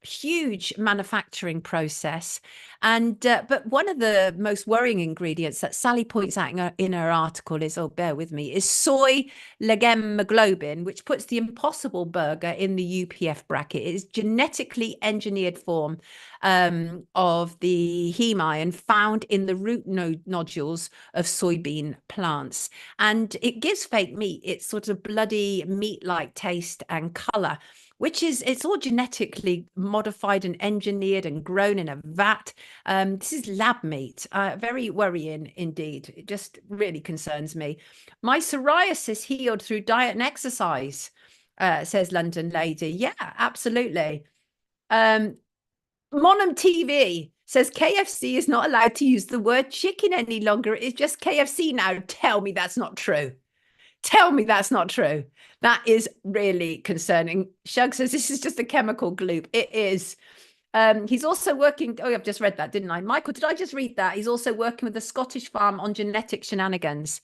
huge manufacturing process. And but one of the most worrying ingredients that Sally points out in her article is, oh, bear with me, is soy legemoglobin, which puts the Impossible Burger in the UPF bracket. It is genetically engineered form of the heme iron found in the root nodules of soybean plants, and it gives fake meat its sort of bloody meat-like taste and color, which is, it's all genetically modified and engineered and grown in a vat. This is lab meat. Very worrying indeed. It just really concerns me. My psoriasis healed through diet and exercise, says London Lady. Yeah, absolutely. Monum TV says KFC is not allowed to use the word chicken any longer. It's just KFC now. Tell me that's not true. Tell me that's not true. That is really concerning. Shug says this is just a chemical gloop. It is. He's also working. Oh, I've just read that, didn't I? Michael, did I just read that? He's also working with the Scottish farm on genetic shenanigans.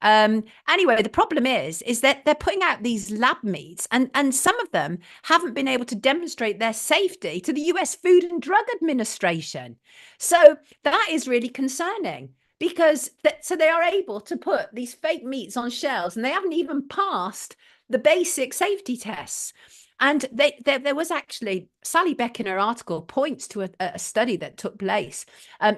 Anyway, the problem is that they're putting out these lab meats, and some of them haven't been able to demonstrate their safety to the US Food and Drug Administration. So that is really concerning, because so they are able to put these fake meats on shelves and they haven't even passed the basic safety tests. And there was actually, Sally Beck in her article points to a study that took place.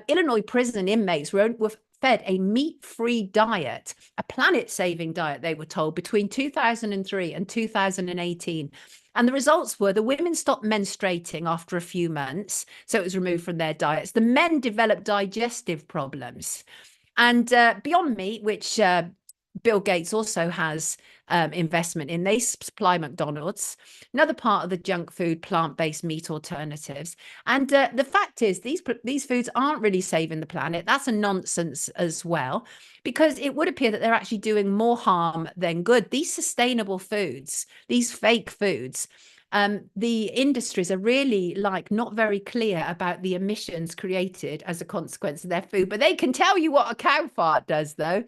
Illinois prison inmates were fed a meat-free diet, a planet-saving diet, they were told, between 2003 and 2018. And the results were the women stopped menstruating after a few months, so it was removed from their diets. The men developed digestive problems. And Beyond Meat, which Bill Gates also has investment in, they supply McDonald's, another part of the junk food, plant-based meat alternatives. And the fact is, these foods aren't really saving the planet. That's a nonsense as well, because it would appear that they're actually doing more harm than good. These sustainable foods, these fake foods, the industries are really not very clear about the emissions created as a consequence of their food, but they can tell you what a cow fart does, though.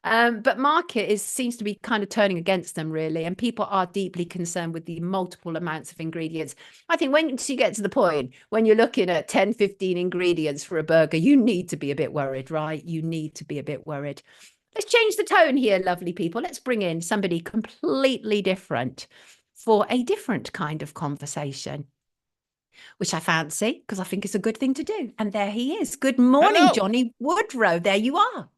But market seems to be kind of turning against them, really, and people are deeply concerned with the multiple amounts of ingredients. I think once you get to the point when you're looking at 10, 15 ingredients for a burger, you need to be a bit worried, right? You need to be a bit worried. Let's change the tone here, lovely people. Let's bring in somebody completely different for a different kind of conversation, which I fancy, because I think it's a good thing to do. And there he is. Good morning, Hello. Johnny Woodrow. There you are.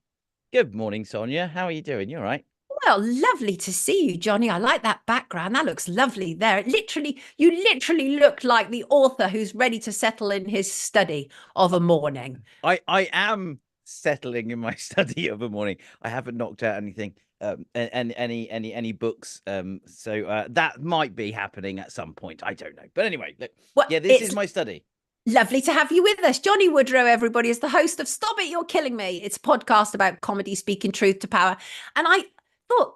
Good morning, Sonia. How are you doing? You all right? Well, lovely to see you, Johnny. I like that background. That looks lovely there. You literally look like the author who's ready to settle in his study of a morning. I am settling in my study of a morning. I haven't knocked out anything, any books. So that might be happening at some point. I don't know. But anyway, look, yeah, this is my study. Lovely to have you with us. Johnny Woodrow, everybody, is the host of Stop It, You're Killing Me. It's a podcast about comedy, speaking truth to power. And I thought,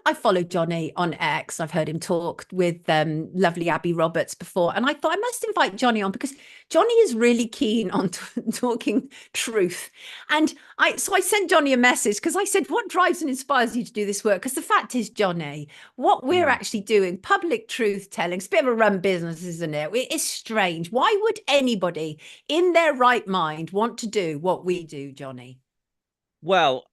I followed Johnny on X. I've heard him talk with lovely Abby Roberts before. And I thought I must invite Johnny on because Johnny is really keen on talking truth. And so I sent Johnny a message because I said, what drives and inspires you to do this work? Because the fact is, Johnny, what we're actually doing, public truth telling, it's a bit of a run business, isn't it? It is strange. Why would anybody in their right mind want to do what we do, Johnny? Well,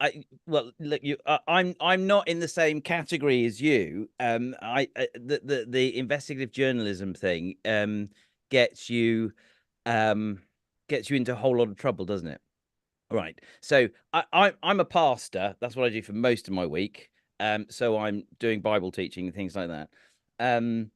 look, I'm not in the same category as you. The investigative journalism thing gets you into a whole lot of trouble, doesn't it? Right. So I'm a pastor. That's what I do for most of my week. So I'm doing Bible teaching and things like that. And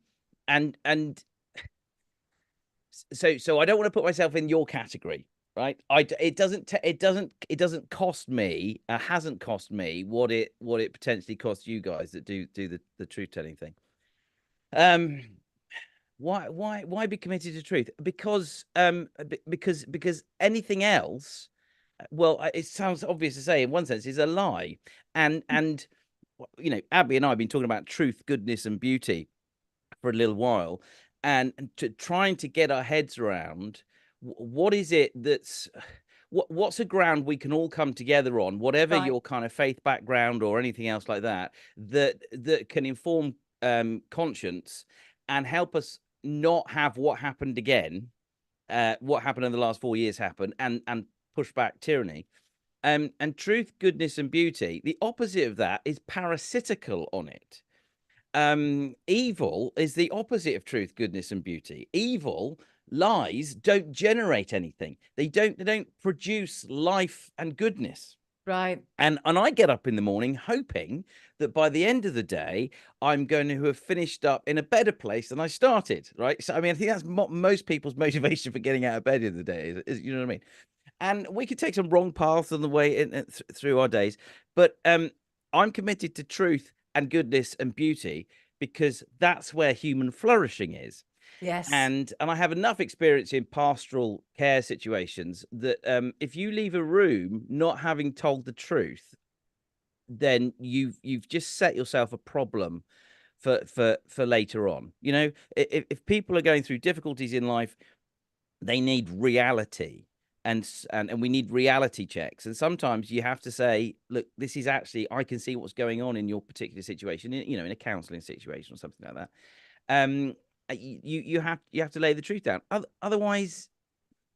so I don't want to put myself in your category, right? It doesn't cost me, hasn't cost me what it potentially costs you guys that do the truth telling thing. Why be committed to truth? Because anything else, well, it sounds obvious to say in one sense, is a lie. And you know, Abby and I have been talking about truth, goodness, and beauty for a little while, and trying to get our heads around what is it that's what's a ground we can all come together on, whatever your kind of faith background or anything else like that, that can inform conscience and help us not have what happened again, what happened in the last 4 years happen, and push back tyranny. And truth, goodness, and beauty, the opposite of that is parasitical on it. Evil is the opposite of truth, goodness, and beauty. Evil, lies, don't generate anything. They don't produce life and goodness. Right. And I get up in the morning hoping that by the end of the day, I'm going to have finished up in a better place than I started, right? So, I mean, I think that's most people's motivation for getting out of bed in the day, is you know what I mean? And we could take some wrong paths on the way through our days. But I'm committed to truth and goodness and beauty because that's where human flourishing is. Yes. And I have enough experience in pastoral care situations that if you leave a room not having told the truth, then you've just set yourself a problem for later on. You know, if people are going through difficulties in life, they need reality. And we need reality checks. And sometimes you have to say, look, this is actually, I can see what's going on in your particular situation, you know, in a counseling situation or something like that. You have to lay the truth down. Otherwise,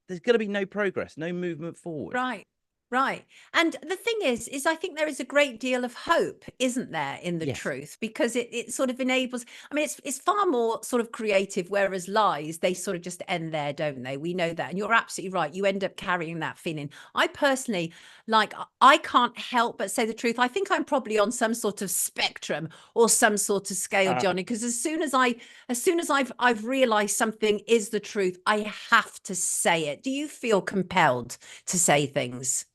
there's going to be no progress, no movement forward. Right. Right. And the thing is I think there is a great deal of hope, isn't there, in the truth, because it sort of enables, I mean, it's far more sort of creative, whereas lies, they sort of just end there, don't they? We know that. And you're absolutely right. You end up carrying that feeling. I personally, like, I can't help but say the truth. I think I'm probably on some sort of spectrum or some sort of scale, Johnny, because as soon as I've realized something is the truth, I have to say it. Do you feel compelled to say things?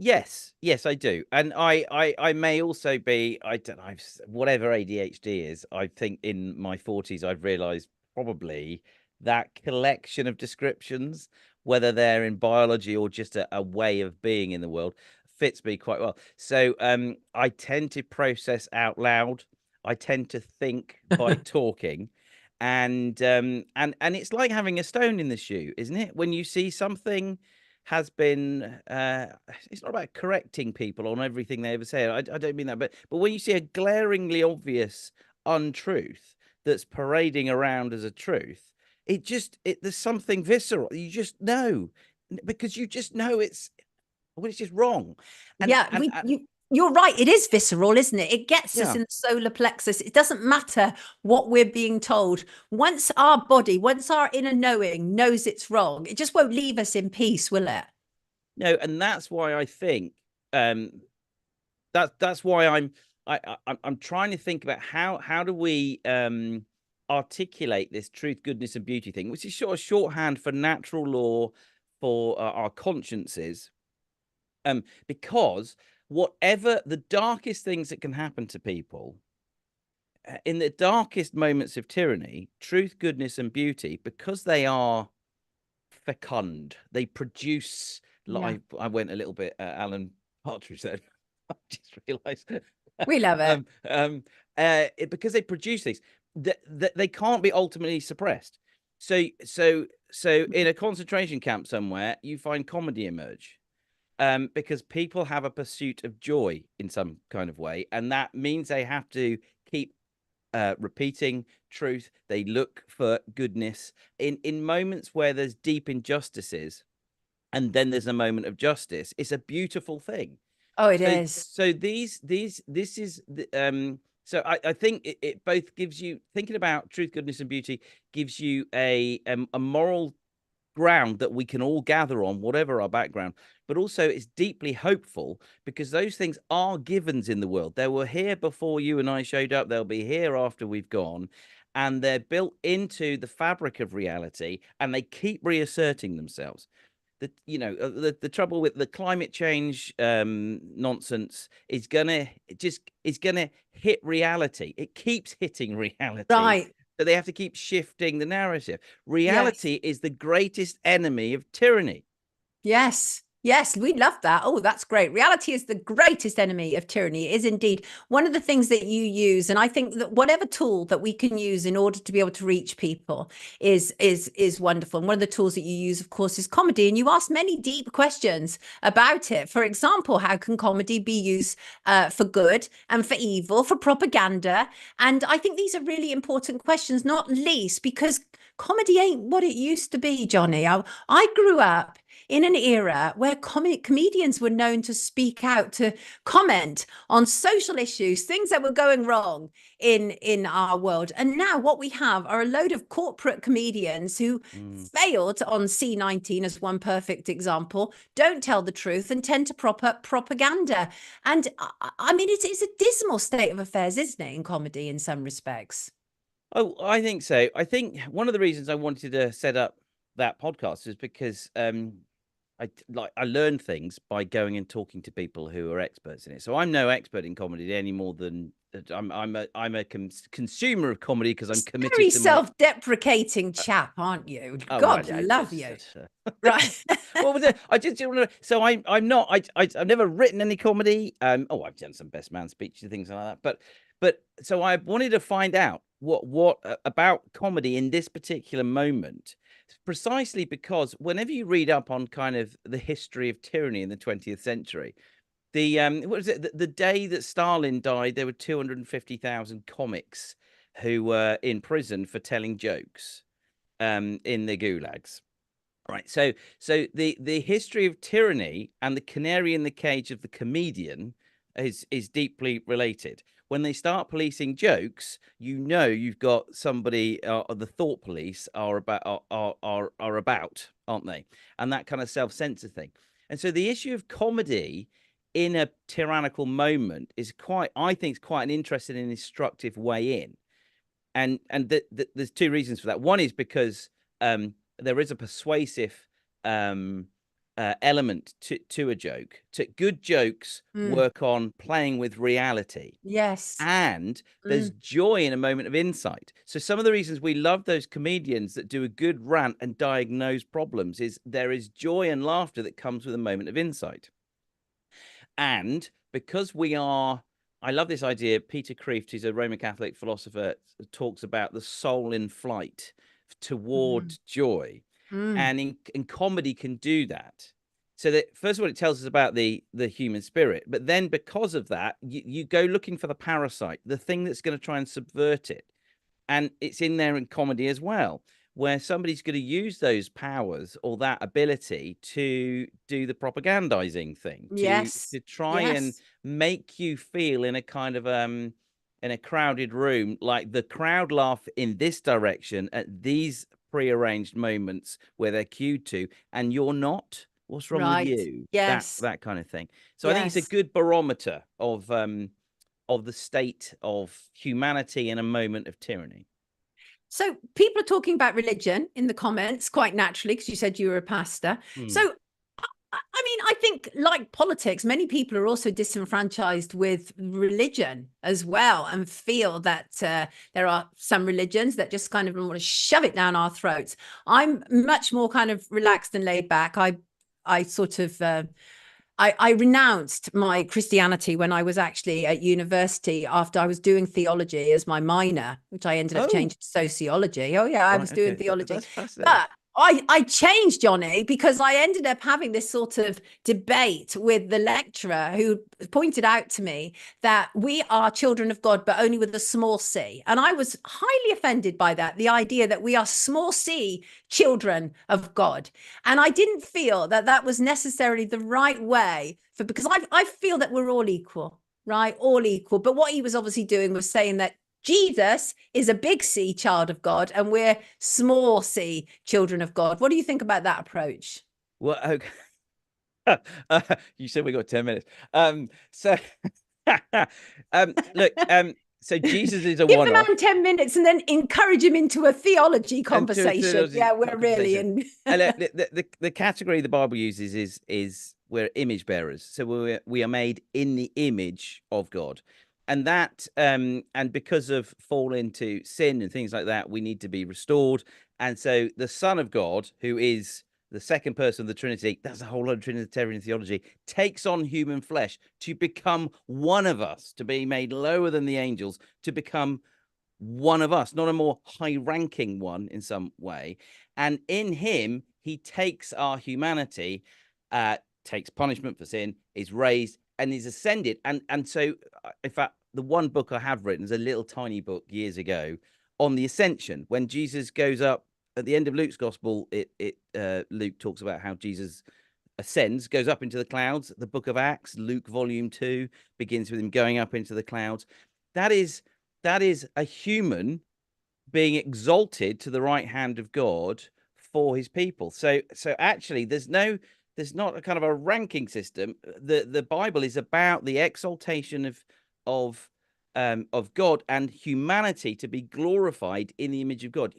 Yes, I do. And I may also be, I don't know, whatever ADHD is, I think in my 40s, I've realized probably that collection of descriptions, whether they're in biology or just a way of being in the world, fits me quite well. So I tend to process out loud. I tend to think by talking. And it's like having a stone in the shoe, isn't it? When you see something has been it's not about correcting people on everything they ever say. I don't mean that, but when you see a glaringly obvious untruth that's parading around as a truth, there's something visceral. You just know, because you just know it's just wrong. You're right. It is visceral, isn't it? It gets us in the solar plexus. It doesn't matter what we're being told. Once our inner knowing knows it's wrong, it just won't leave us in peace, will it? No, and that's why I think that's why I'm trying to think about how do we articulate this truth, goodness, and beauty thing, which is sort of shorthand for natural law for our consciences, because whatever the darkest things that can happen to people, in the darkest moments of tyranny, truth, goodness, and beauty, because they are fecund, they produce life. I went a little bit Alan Partridge there. I just realized we love it. Because they produce things that they can't be ultimately suppressed. So in a concentration camp somewhere, you find comedy emerge. Because people have a pursuit of joy in some kind of way, and that means they have to keep repeating truth. They look for goodness in moments where there's deep injustices, and then there's a moment of justice. It's a beautiful thing. Oh, it is. So this is so I think it both gives you, thinking about truth, goodness, and beauty, gives you a moral ground that we can all gather on, whatever our background, but also it's deeply hopeful, because those things are givens in the world. They were here before you and I showed up. They'll be here after we've gone. And they're built into the fabric of reality, and they keep reasserting themselves. The trouble with the climate change nonsense is gonna hit reality. It keeps hitting reality. Right. So they have to keep shifting the narrative. Reality is the greatest enemy of tyranny. Yes. Yes, we love that. Oh, that's great. Reality is the greatest enemy of tyranny. It is indeed one of the things that you use. And I think that whatever tool that we can use in order to be able to reach people is wonderful. And one of the tools that you use, of course, is comedy. And you ask many deep questions about it. For example, how can comedy be used for good and for evil, for propaganda? And I think these are really important questions, not least because comedy ain't what it used to be, Johnny. I grew up in an era where comedians were known to speak out, to comment on social issues, things that were going wrong in our world. And now what we have are a load of corporate comedians who failed on C19 as one perfect example, don't tell the truth and tend to prop up propaganda. And I mean, it's a dismal state of affairs, isn't it, in comedy in some respects? Oh, I think so. I think one of the reasons I wanted to set up that podcast is because I learn things by going and talking to people who are experts in it. So I'm no expert in comedy any more than I'm a consumer of comedy because I'm committed very to self-deprecating chap, aren't you? God right, love you. Right. What was it? I just so I'm not. I've never written any comedy. I've done some best man speeches and things like that. But so I wanted to find out what about comedy in this particular moment. Precisely because whenever you read up on kind of the history of tyranny in the 20th century, what was it? The day that Stalin died, there were 250,000 comics who were in prison for telling jokes in the gulags. Right. So the history of tyranny and the canary in the cage of the comedian is deeply related. When they start policing jokes, you've got somebody. The thought police are about, aren't they? And that kind of self-censor thing. And so the issue of comedy in a tyrannical moment is I think, quite an interesting and instructive way in. And there's two reasons for that. One is because there is a persuasive element to a joke. Good jokes work on playing with reality. Yes. And there's joy in a moment of insight. So some of the reasons we love those comedians that do a good rant and diagnose problems is there is joy and laughter that comes with a moment of insight. And because I love this idea. Peter Kreeft, who's a Roman Catholic philosopher, talks about the soul in flight toward joy. And in comedy can do that. So that first of all, it tells us about the human spirit, but then because of that, you go looking for the parasite, the thing that's going to try and subvert it. And it's in there in comedy as well, where somebody's going to use those powers or that ability to do the propagandizing thing, to try and make you feel in a kind of in a crowded room, like the crowd laugh in this direction at these prearranged moments where they're cued to, and you're not. What's wrong with you? Yes, that kind of thing. So I think it's a good barometer of the state of humanity in a moment of tyranny. So people are talking about religion in the comments quite naturally, because you said you were a pastor. So I mean, I think like politics, many people are also disenfranchised with religion as well, and feel that there are some religions that just kind of want to shove it down our throats. I'm much more kind of relaxed and laid back. I sort of I renounced my Christianity when I was actually at university after I was doing theology as my minor, which I ended up changing to sociology. Oh yeah, I was doing theology. But I changed, Johnny, because I ended up having this sort of debate with the lecturer who pointed out to me that we are children of God, but only with a small c. And I was highly offended by that, the idea that we are small c children of God. And I didn't feel that that was necessarily the right way because I feel that we're all equal, right? All equal. But what he was obviously doing was saying that Jesus is a big C child of God and we're small c children of God. What do you think about that approach? Well, You said we got 10 minutes. So look, so Jesus is a Give one-off. the man 10 minutes and then encourage him into a theology conversation. Yeah, we're really in. The category the Bible uses is we're image bearers. So we are made in the image of God. And that and because of fall into sin and things like that, we need to be restored. And so the Son of God, who is the second person of the Trinity, that's a whole lot of Trinitarian theology, takes on human flesh to become one of us, to be made lower than the angels, to become one of us, not a more high-ranking one in some way. And in him, he takes our humanity, takes punishment for sin, is raised, and is ascended. And so, in fact, the one book I have written is a little tiny book years ago on the ascension. When Jesus goes up at the end of Luke's gospel, Luke talks about how Jesus ascends, goes up into the clouds. The book of Acts, Luke volume 2, begins with him going up into the clouds. That is a human being exalted to the right hand of God for his people. So actually there's not a kind of a ranking system. The Bible is about the exaltation of God and humanity to be glorified in the image of God.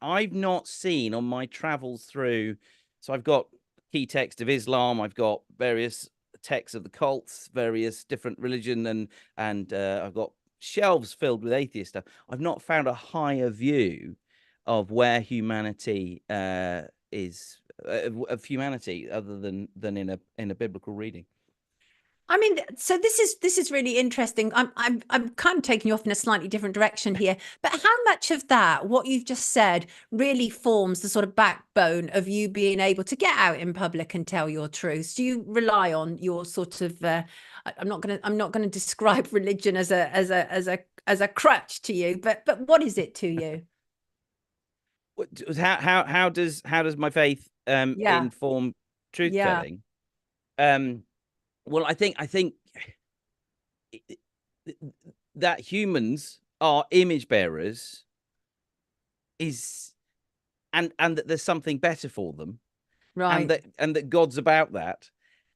I've not seen on my travels through, so I've got key text of Islam, I've got various texts of the cults, various different religion, and I've got shelves filled with atheist stuff. I've not found a higher view of where humanity is of humanity other than in a biblical reading. I mean, so this is really interesting. I'm kind of taking you off in a slightly different direction here, but how much of that, what you've just said, really forms the sort of backbone of you being able to get out in public and tell your truths? Do you rely on your sort of I'm not going to describe religion as a crutch to you, but what is it to you? How does my faith inform truth telling? Well, I think that humans are image bearers and that there's something better for them, right? And that God's about that.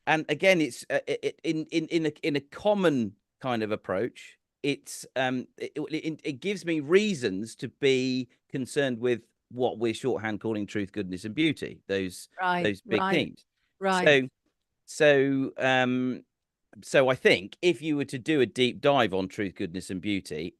And again, it's in a common kind of approach. It gives me reasons to be concerned with what we're shorthand calling truth, goodness, and beauty. Those big themes. Right. So I think if you were to do a deep dive on truth, goodness, and beauty,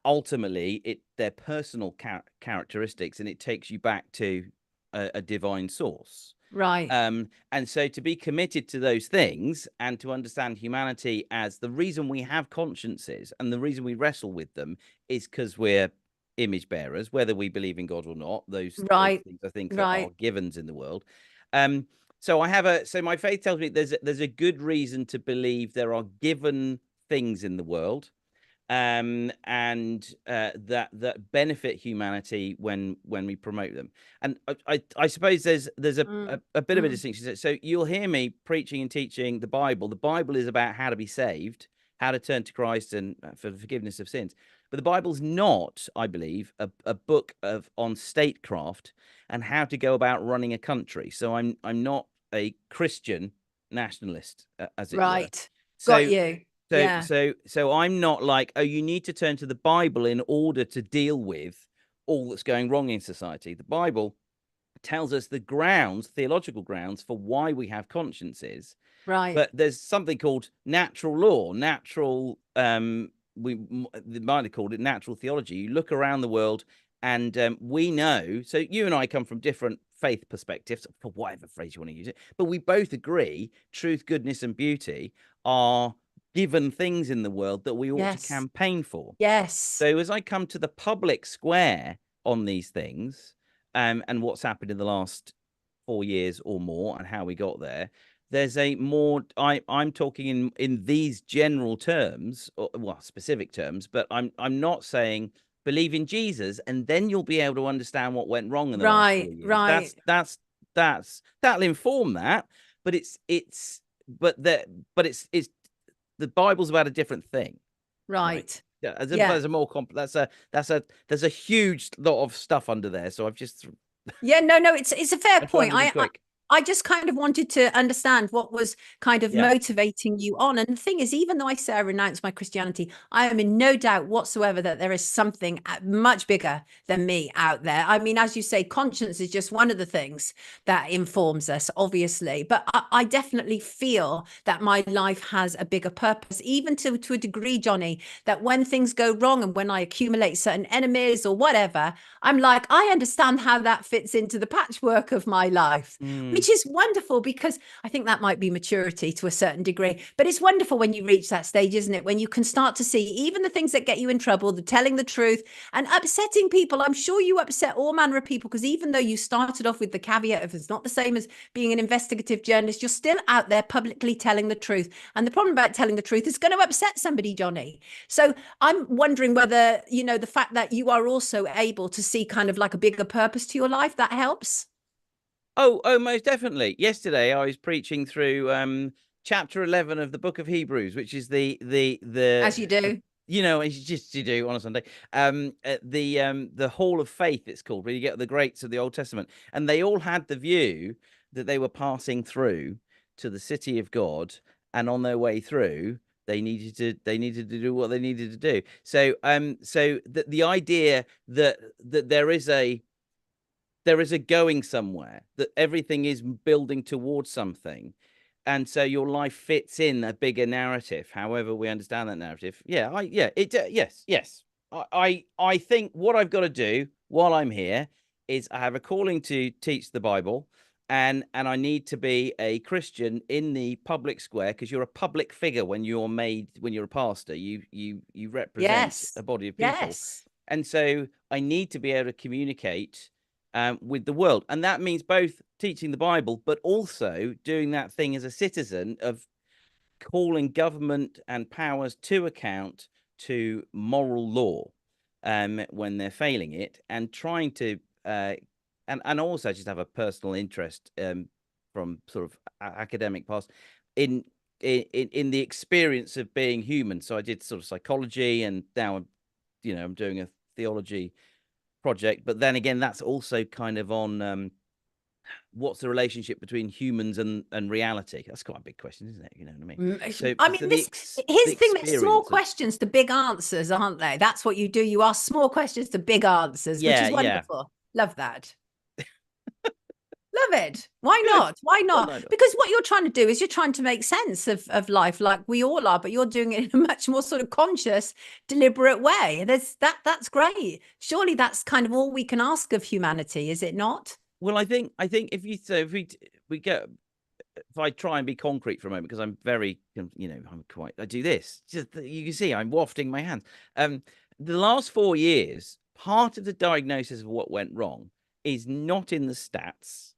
ultimately they're personal characteristics, and it takes you back to a divine source. Right. And so to be committed to those things and to understand humanity as the reason we have consciences and the reason we wrestle with them is because we're image bearers, whether we believe in God or not. Those things I think are givens in the world. So my faith tells me there's a good reason to believe there are given things in the world, and that benefit humanity when we promote them. And I suppose there's a bit of a distinction. So you'll hear me preaching and teaching the Bible. The Bible is about how to be saved, how to turn to Christ and for the forgiveness of sins. But the Bible's not, I believe, a book on statecraft and how to go about running a country. So I'm not a Christian nationalist, as it were. Right. Got you. So I'm not like, oh, you need to turn to the Bible in order to deal with all that's going wrong in society. The Bible tells us the grounds, theological grounds for why we have consciences. Right. But there's something called natural law, they might have called it natural theology. You look around the world and we know, so you and I come from different faith perspectives, for whatever phrase you want to use it, but we both agree truth, goodness, and beauty are given things in the world that we ought to campaign for. Yes. So as I come to the public square on these things, and what's happened in the last 4 years or more and how we got there, there's a more, I'm talking in these general terms, or, well, specific terms, but I'm not saying believe in Jesus and then you'll be able to understand what went wrong in the last 4 years. Right. That'll inform that, but it's the Bible's about a different thing. Right. Yeah. There's a more complex. There's a huge lot of stuff under there. So I've just. Yeah. No. It's a fair point. I just kind of wanted to understand what was kind of motivating you on. And the thing is, even though I say I renounce my Christianity, I am in no doubt whatsoever that there is something much bigger than me out there. I mean, as you say, conscience is just one of the things that informs us, obviously. But I definitely feel that my life has a bigger purpose, even to a degree, Johnny, that when things go wrong and when I accumulate certain enemies or whatever, I'm like, I understand how that fits into the patchwork of my life. Which is wonderful, because I think that might be maturity to a certain degree. But it's wonderful when you reach that stage, isn't it? When you can start to see even the things that get you in trouble, the telling the truth and upsetting people. I'm sure you upset all manner of people, because even though you started off with the caveat of it's not the same as being an investigative journalist, you're still out there publicly telling the truth. And the problem about telling the truth is going to upset somebody, Johnny. So I'm wondering whether, you know, the fact that you are also able to see kind of like a bigger purpose to your life, that helps. Oh, most definitely. Yesterday, I was preaching through chapter 11 of the book of Hebrews, which is the as you do. You know, it's just you do on a Sunday. The Hall of Faith, it's called, where you get the greats of the Old Testament, and they all had the view that they were passing through to the city of God, and on their way through, they needed to do what they needed to do. So the idea that there is a going somewhere, that everything is building towards something, and so your life fits in a bigger narrative, however we understand that narrative. Yes. I think what I've got to do while I'm here is I have a calling to teach the Bible, and I need to be a Christian in the public square, because you're a public figure when you're a pastor. You represent a body of people, and so I need to be able to communicate with the world. And that means both teaching the Bible, but also doing that thing as a citizen of calling government and powers to account to moral law when they're failing it, and trying to and also just have a personal interest from sort of academic past in the experience of being human. So I did sort of psychology, and now I'm doing a theology project. But then again, that's also kind of on what's the relationship between humans and reality. That's quite a big question, isn't it? You know what I mean? So I mean, here's the thing, they're small questions to big answers, aren't they? That's what you do. You ask small questions to big answers, which is wonderful. Love that. Love it. Why not? Why not? Well, because what you're trying to do is you're trying to make sense of life, like we all are, but you're doing it in a much more sort of conscious, deliberate way. That's great. Surely that's kind of all we can ask of humanity, is it not? Well, I think if I try and be concrete for a moment, because I'm very, I do this. Just, you can see I'm wafting my hands. The last 4 years, part of the diagnosis of what went wrong is not in the stats.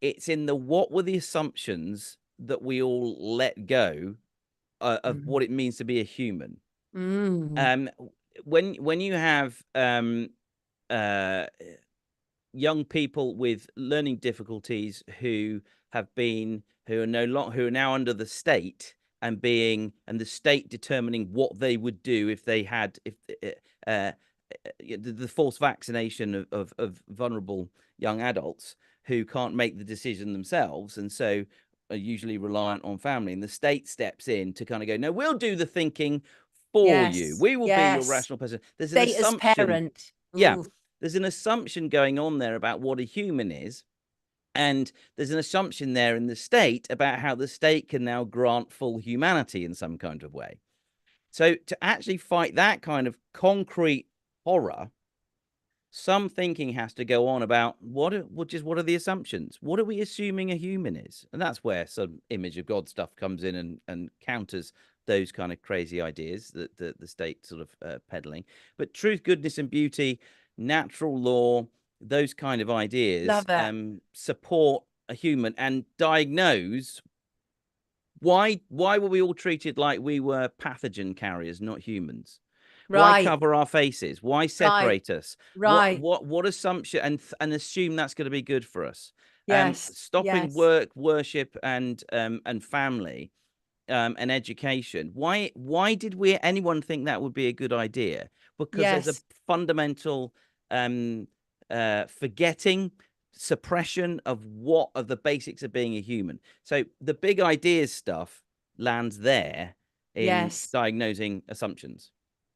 It's in what were the assumptions that we all let go of what it means to be a human. When you have young people with learning difficulties who are now under the state, and the state determining what they would do if they had the forced vaccination of vulnerable young adults who can't make the decision themselves, and so are usually reliant on family, and the state steps in to kind of go, no, we'll do the thinking for you. We will be your rational person. There's an assumption. Parent. There's an assumption going on there about what a human is, and there's an assumption there in the state about how the state can now grant full humanity in some kind of way. So to actually fight that kind of concrete horror, some thinking has to go on about what are the assumptions? What are we assuming a human is? And that's where some image of God stuff comes in and counters those kind of crazy ideas that the state sort of peddling. But truth, goodness, and beauty, natural law, those kind of ideas support a human and diagnose why were we all treated like we were pathogen carriers, not humans. Why cover our faces? Why separate us? What assumption and assume that's going to be good for us? Stopping work, worship, and family, and education. Why did anyone think that would be a good idea? Because there's a fundamental forgetting, suppression of what are the basics of being a human. So the big ideas stuff lands there in diagnosing assumptions.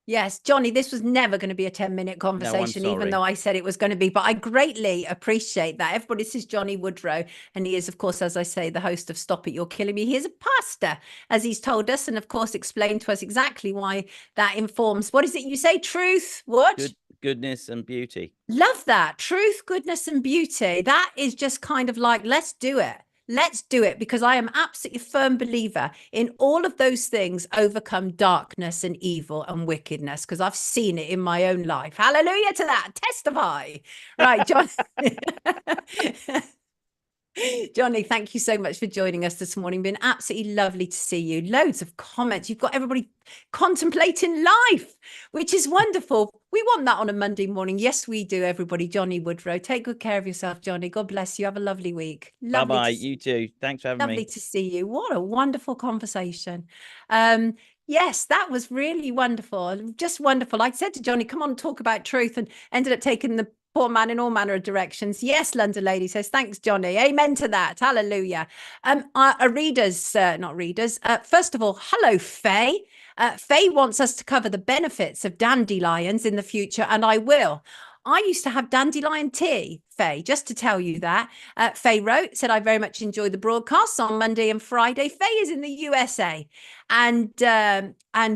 Yes, Johnny, this was never going to be a 10-minute conversation, even though I said it was going to be. But I greatly appreciate that. Everybody, this is Johnny Woodrow, and he is, of course, as I say, the host of Stop It, You're Killing Me. He is a pastor, as he's told us, and of course, explained to us exactly why that informs. What is it you say? Truth, what? Goodness and beauty. Love that. Truth, goodness, and beauty. That is just kind of like, let's do it. Let's do it, because I am absolutely a firm believer in all of those things overcome darkness and evil and wickedness, because I've seen it in my own life. Hallelujah to that. Testify. Right, John. Johnny, thank you so much for joining us this morning. Been absolutely lovely to see you. Loads of comments. You've got everybody contemplating life, which is wonderful. We want that on a Monday morning. Yes, we do, everybody. Johnny Woodrow. Take good care of yourself, Johnny. God bless you. Have a lovely week. Bye-bye. You too. Thanks for having me. Lovely to see you. What a wonderful conversation. Yes, that was really wonderful. Just wonderful. I said to Johnny, come on, talk about truth, and ended up taking the poor man in all manner of directions. Yes, London Lady says, thanks, Johnny. Amen to that. Hallelujah. Not readers. First of all, hello, Faye. Faye wants us to cover the benefits of dandelions in the future, and I will. I used to have dandelion tea, Faye, just to tell you that. Faye wrote, said, I very much enjoyed the broadcasts on Monday and Friday. Faye is in the USA, and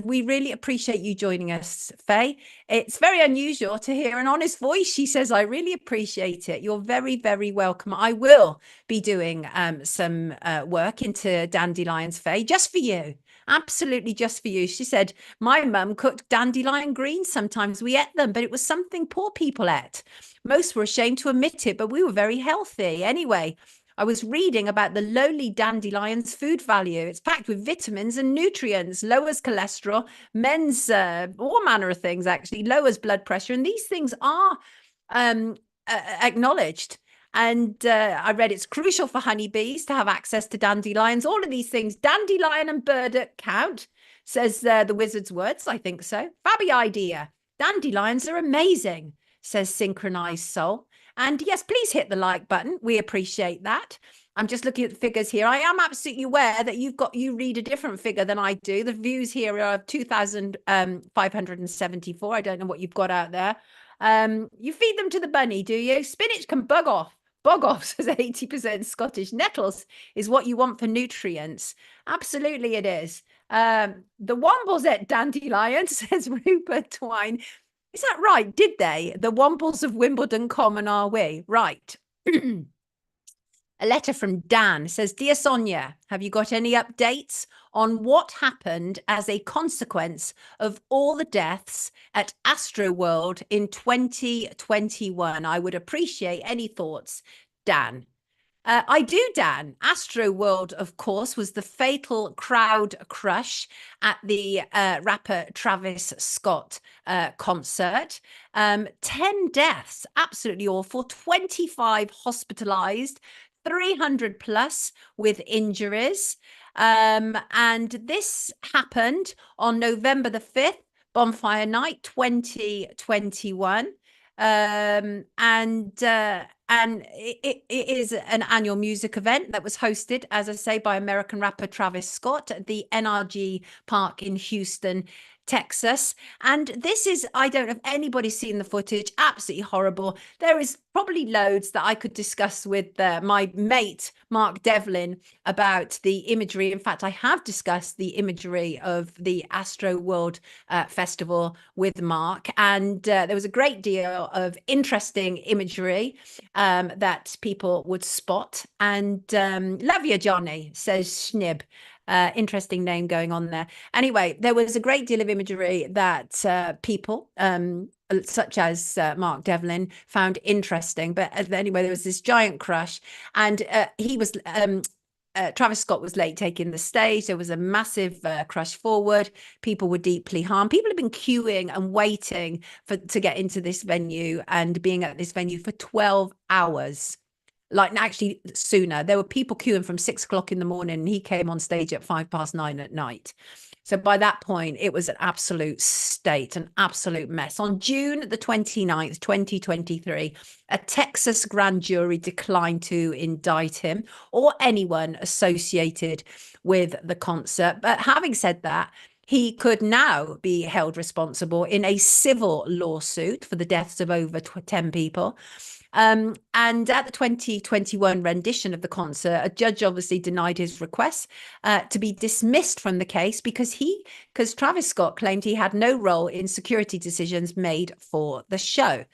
we really appreciate you joining us, Faye. It's very unusual to hear an honest voice. She says, I really appreciate it. You're very, very welcome. I will be doing some work into dandelions, Faye, just for you. Absolutely just for you. She said, my mum cooked dandelion greens. Sometimes we ate them, but it was something poor people ate. Most were ashamed to admit it, but we were very healthy. Anyway, I was reading about the lowly dandelion's food value. It's packed with vitamins and nutrients, lowers cholesterol, men's all manner of things, actually, lowers blood pressure. And these things are acknowledged. And I read it's crucial for honeybees to have access to dandelions. All of these things, dandelion and burdock count, says the wizard's words. I think so. Fabby idea. Dandelions are amazing, says Synchronized Soul. And yes, please hit the like button. We appreciate that. I'm just looking at the figures here. I am absolutely aware that you read a different figure than I do. The views here are 2,574. I don't know what you've got out there. You feed them to the bunny, do you? Spinach can bug off. Bog off, says 80% Scottish. Nettles is what you want for nutrients. Absolutely it is. The Wombles ate dandelions, says Rupert Twine. Is that right? Did they? The Wombles of Wimbledon Common are we? Right. A letter from Dan says, Dear Sonia, have you got any updates on what happened as a consequence of all the deaths at Astroworld in 2021? I would appreciate any thoughts, Dan. I do, Dan. Astroworld, of course, was the fatal crowd crush at the rapper Travis Scott concert. 10 deaths, absolutely awful. 25 hospitalized. 300 plus with injuries. And this happened on November the 5th, Bonfire Night 2021. And it is an annual music event that was hosted, as I say, by American rapper Travis Scott at the NRG Park in Houston, Texas. And this is, I don't know if anybody's seen the footage, absolutely horrible. There is probably loads that I could discuss with my mate, Mark Devlin, about the imagery. In fact, I have discussed the imagery of the Astroworld Festival with Mark. And there was a great deal of interesting imagery that people would spot. And love you, Johnny, says Schnib. Interesting name going on there. Anyway, there was a great deal of imagery that people such as Mark Devlin found interesting. But anyway, there was this giant crush, and he was Travis Scott was late taking the stage. There was a massive crush forward. People were deeply harmed. People have been queuing and waiting to get into this venue and being at this venue for 12 hours. Like actually sooner. There were people queuing from 6 o'clock in the morning, and he came on stage at 9:05 at night. So by that point, it was an absolute state, an absolute mess. On June the 29th, 2023, a Texas grand jury declined to indict him or anyone associated with the concert. But having said that, he could now be held responsible in a civil lawsuit for the deaths of over 10 people. And at the 2021 rendition of the concert, a judge obviously denied his request to be dismissed from the case because Travis Scott claimed he had no role in security decisions made for the show.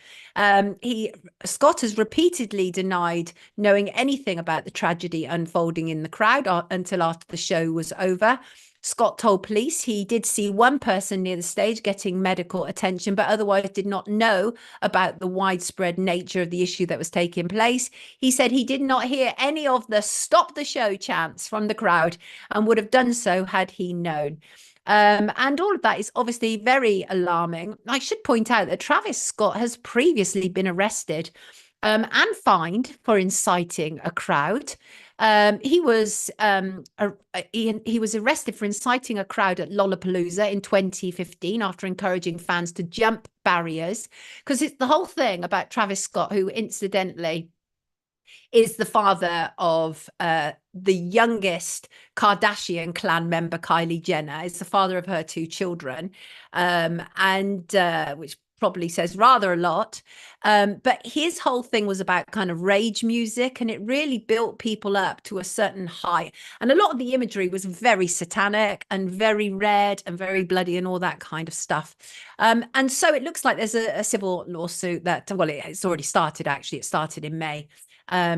Scott has repeatedly denied knowing anything about the tragedy unfolding in the crowd until after the show was over. Scott told police he did see one person near the stage getting medical attention, but otherwise did not know about the widespread nature of the issue that was taking place. He said he did not hear any of the "stop the show" chants from the crowd and would have done so had he known. And all of that is obviously very alarming. I should point out that Travis Scott has previously been arrested and fined for inciting a crowd. He was arrested for inciting a crowd at Lollapalooza in 2015 after encouraging fans to jump barriers, because it's the whole thing about Travis Scott, who incidentally is the father of the youngest Kardashian clan member, Kylie Jenner. Is the father of her 2 children, which probably says rather a lot. But his whole thing was about kind of rage music, and it really built people up to a certain height. And a lot of the imagery was very satanic and very red and very bloody and all that kind of stuff. And so it looks like there's a civil lawsuit that, well, it's already started, actually. It started in May,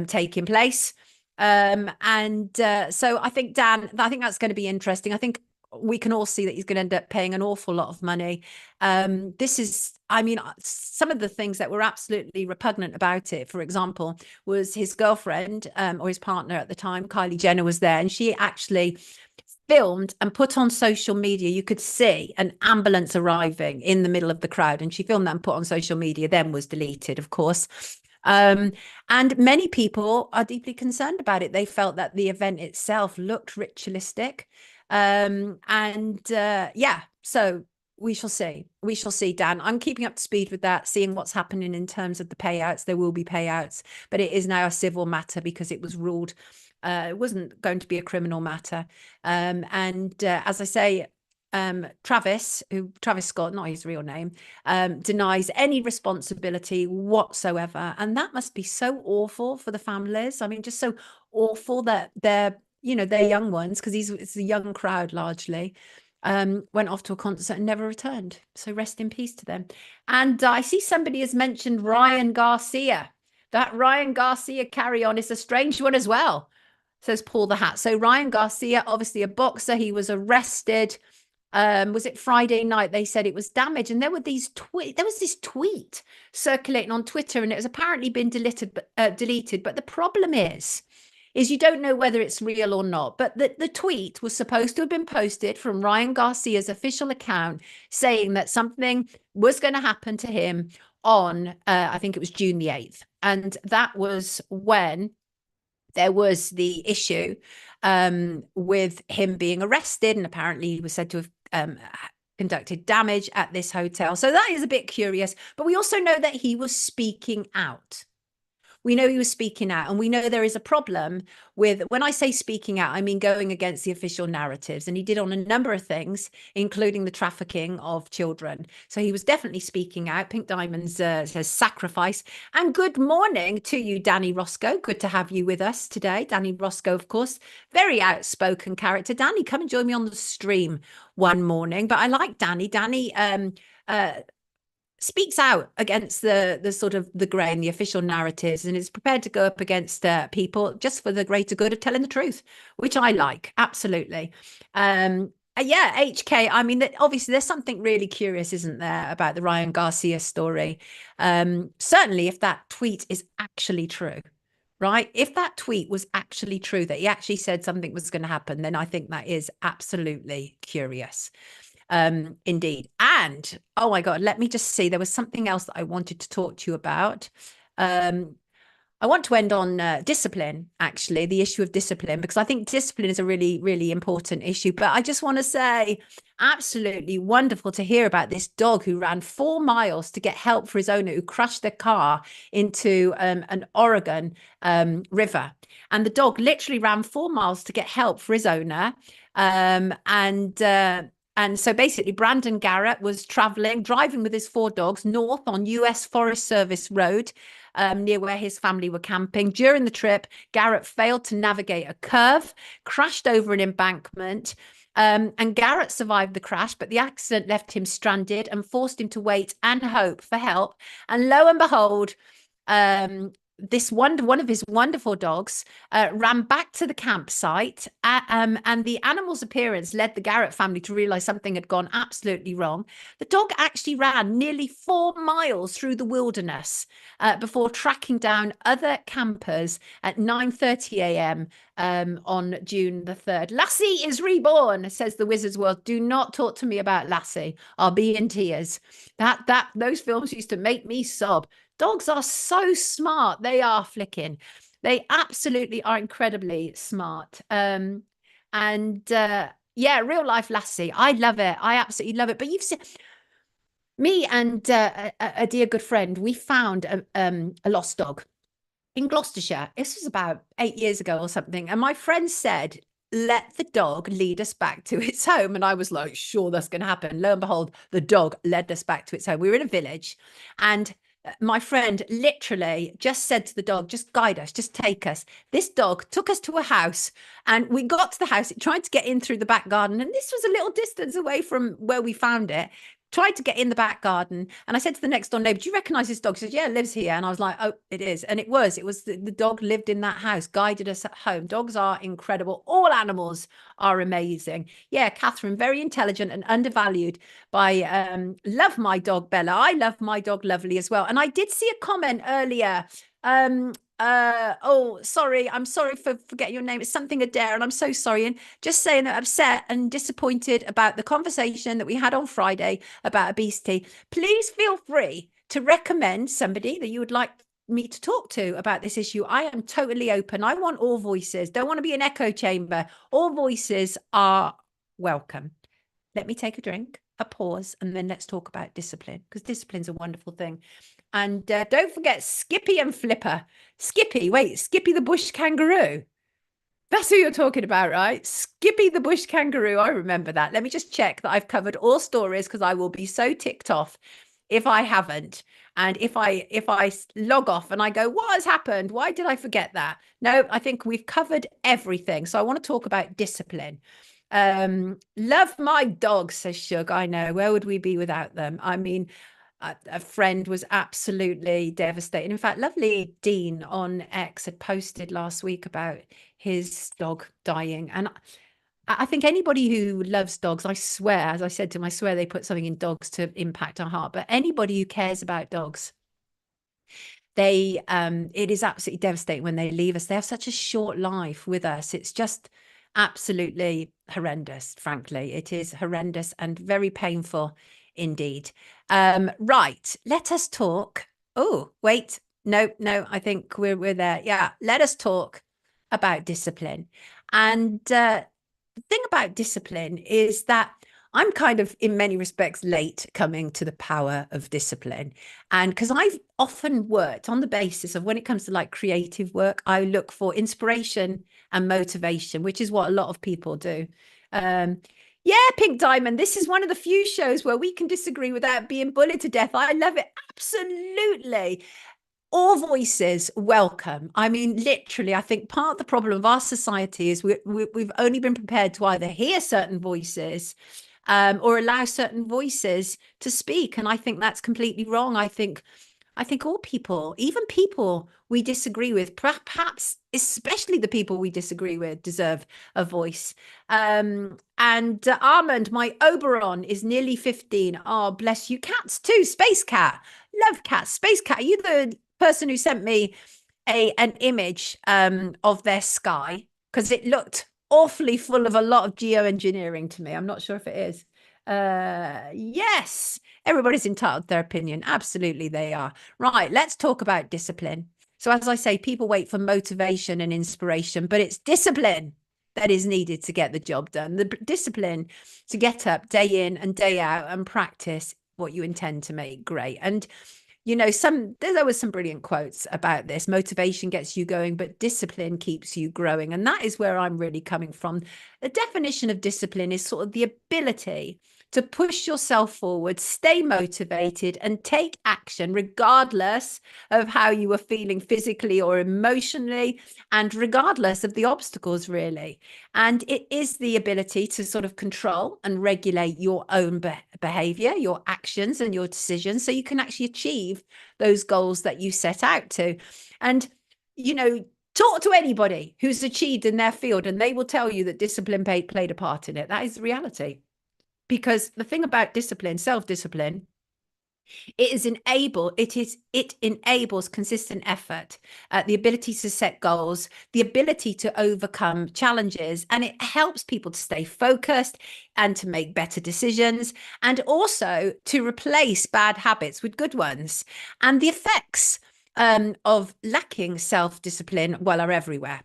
taking place. So I think, Dan, I think that's going to be interesting. I think we can all see that he's going to end up paying an awful lot of money. This is, I mean, some of the things that were absolutely repugnant about it, for example, was his girlfriend or his partner at the time, Kylie Jenner, was there, and she actually filmed and put on social media. You could see an ambulance arriving in the middle of the crowd, and she filmed that and put on social media, then was deleted, of course. And many people are deeply concerned about it. They felt that the event itself looked ritualistic. Yeah, so we shall see, Dan. I'm keeping up to speed with that, seeing what's happening in terms of the payouts. There will be payouts, but it is now a civil matter because it was ruled it wasn't going to be a criminal matter. As I say, Travis Scott, not his real name, denies any responsibility whatsoever, and that must be so awful for the families. I mean, just so awful that they're young ones, because it's a young crowd largely, went off to a concert and never returned. So rest in peace to them. And I see somebody has mentioned Ryan Garcia. That Ryan Garcia carry-on is a strange one as well, says Paul the Hat. So Ryan Garcia, obviously a boxer, he was arrested. Was it Friday night? They said it was damage, and there was this tweet circulating on Twitter, and it has apparently been deleted. But the problem is you don't know whether it's real or not. But the tweet was supposed to have been posted from Ryan Garcia's official account, saying that something was going to happen to him on, I think it was June the 8th, and that was when there was the issue with him being arrested, and apparently he was said to have conducted damage at this hotel. So that is a bit curious, but we also know that he was speaking out. We know he was speaking out, and we know there is a problem with, when I say speaking out, I mean going against the official narratives. And he did on a number of things, including the trafficking of children. So he was definitely speaking out. Pink Diamonds says sacrifice. And good morning to you, Danny Roscoe. Good to have you with us today. Danny Roscoe, of course, very outspoken character. Danny, come and join me on the stream one morning. But I like Danny. Danny speaks out against the sort of the grey and the official narratives, and is prepared to go up against people just for the greater good of telling the truth, which I like. Absolutely. Yeah, HK, I mean, obviously there's something really curious, isn't there, about the Ryan Garcia story. Certainly if that tweet is actually true, right? If that tweet was actually true, that he actually said something was going to happen, then I think that is absolutely curious. Indeed. And oh my God, let me just see, there was something else that I wanted to talk to you about. I want to end on discipline, actually, the issue of discipline, because I think discipline is a really, really important issue. But I just want to say, absolutely wonderful to hear about this dog who ran 4 miles to get help for his owner, who crashed their car into an Oregon river. And the dog literally ran 4 miles to get help for his owner. And so basically, Brandon Garrett was driving with his 4 dogs north on US Forest Service Road, near where his family were camping. During the trip, Garrett failed to navigate a curve, crashed over an embankment, and Garrett survived the crash, but the accident left him stranded and forced him to wait and hope for help. And lo and behold, one of his wonderful dogs ran back to the campsite, and the animal's appearance led the Garrett family to realize something had gone absolutely wrong. The dog actually ran nearly 4 miles through the wilderness before tracking down other campers at 9:30 a.m. On June the 3rd. Lassie is reborn, says the Wizard's World. Do not talk to me about Lassie. I'll be in tears. Those films used to make me sob. Dogs are so smart. They are flicking. They absolutely are incredibly smart. Yeah, real life Lassie. I love it. I absolutely love it. But you've seen me and a dear good friend, we found a lost dog in Gloucestershire. This was about 8 years ago or something. And my friend said, let the dog lead us back to its home. And I was like, sure, that's going to happen. Lo and behold, the dog led us back to its home. We were in a village, and my friend literally just said to the dog, just guide us, just take us. This dog took us to a house, and we got to the house. It tried to get in through the back garden, and this was a little distance away from where we found it. Tried to get in the back garden, and I said to the next door neighbor, do you recognize this dog? She said, yeah, it lives here. And I was like, oh, it is. And it was the dog lived in that house, guided us at home. Dogs are incredible. All animals are amazing. Yeah, Catherine, very intelligent and undervalued by love my dog Bella. I love my dog Lovely as well. And I did see a comment earlier. Oh, sorry, I'm sorry for forgetting your name. It's something Adair, and I'm so sorry. And just saying that I'm upset and disappointed about the conversation that we had on Friday about obesity. Please feel free to recommend somebody that you would like me to talk to about this issue. I am totally open. I want all voices. Don't want to be an echo chamber. All voices are welcome. Let me take a drink, a pause, and then let's talk about discipline, because discipline's a wonderful thing. And don't forget Skippy and Flipper. Skippy the bush kangaroo. That's who you're talking about, right? Skippy the bush kangaroo. I remember that. Let me just check that I've covered all stories, because I will be so ticked off if I haven't. And if I log off and I go, what has happened? Why did I forget that? No, I think we've covered everything. So I want to talk about discipline. Love my dogs, says Shug. I know. Where would we be without them? I mean, a friend was absolutely devastated. In fact, lovely Dean on X had posted last week about his dog dying. And I think anybody who loves dogs, I swear, as I said to him, I swear they put something in dogs to impact our heart. But anybody who cares about dogs, it is absolutely devastating when they leave us. They have such a short life with us. It's just absolutely horrendous, frankly. It is horrendous and very painful indeed. Right, let us talk. Oh, wait, no, I think we're there. Yeah, let us talk about discipline. And the thing about discipline is that I'm kind of, in many respects, late coming to the power of discipline. And because I've often worked on the basis of, when it comes to like creative work, I look for inspiration and motivation, which is what a lot of people do. Yeah, Pink Diamond, this is one of the few shows where we can disagree without being bullied to death. I love it. Absolutely. All voices welcome. I mean, literally, I think part of the problem of our society is we've only been prepared to either hear certain voices or allow certain voices to speak. And I think that's completely wrong. I think all people, even people we disagree with, perhaps especially the people we disagree with, deserve a voice. And Armand, my Oberon, is nearly 15. Oh, bless you. Cats too. Space Cat. Love cats. Space Cat. Are you the person who sent me an image of their sky? Because it looked awfully full of a lot of geoengineering to me. I'm not sure if it is. Yes, everybody's entitled to their opinion. Absolutely, they are. Right, let's talk about discipline. So as I say, people wait for motivation and inspiration, but it's discipline that is needed to get the job done. The discipline to get up day in and day out and practice what you intend to make great. And you know, there was some brilliant quotes about this. Motivation gets you going, but discipline keeps you growing. And that is where I'm really coming from. The definition of discipline is sort of the ability to push yourself forward, stay motivated, and take action regardless of how you were feeling physically or emotionally, and regardless of the obstacles, really. And it is the ability to sort of control and regulate your own behavior, your actions and your decisions, so you can actually achieve those goals that you set out to. And, you know, talk to anybody who's achieved in their field, and they will tell you that discipline played a part in it. That is the reality. Because the thing about discipline, self-discipline, it enables consistent effort, the ability to set goals, the ability to overcome challenges, and it helps people to stay focused and to make better decisions, and also to replace bad habits with good ones. And the effects of lacking self-discipline, well, are everywhere.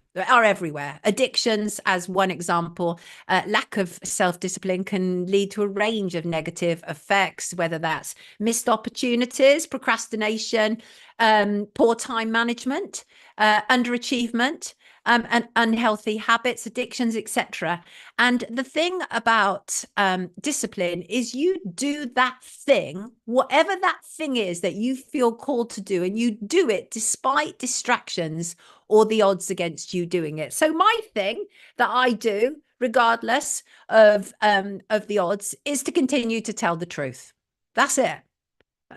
Addictions, as one example, lack of self-discipline can lead to a range of negative effects, whether that's missed opportunities, procrastination, poor time management, underachievement, and unhealthy habits, addictions, etc. And the thing about discipline is you do that thing, whatever that thing is that you feel called to do, and you do it despite distractions or the odds against you doing it. So my thing that I do, regardless of the odds, is to continue to tell the truth. That's it.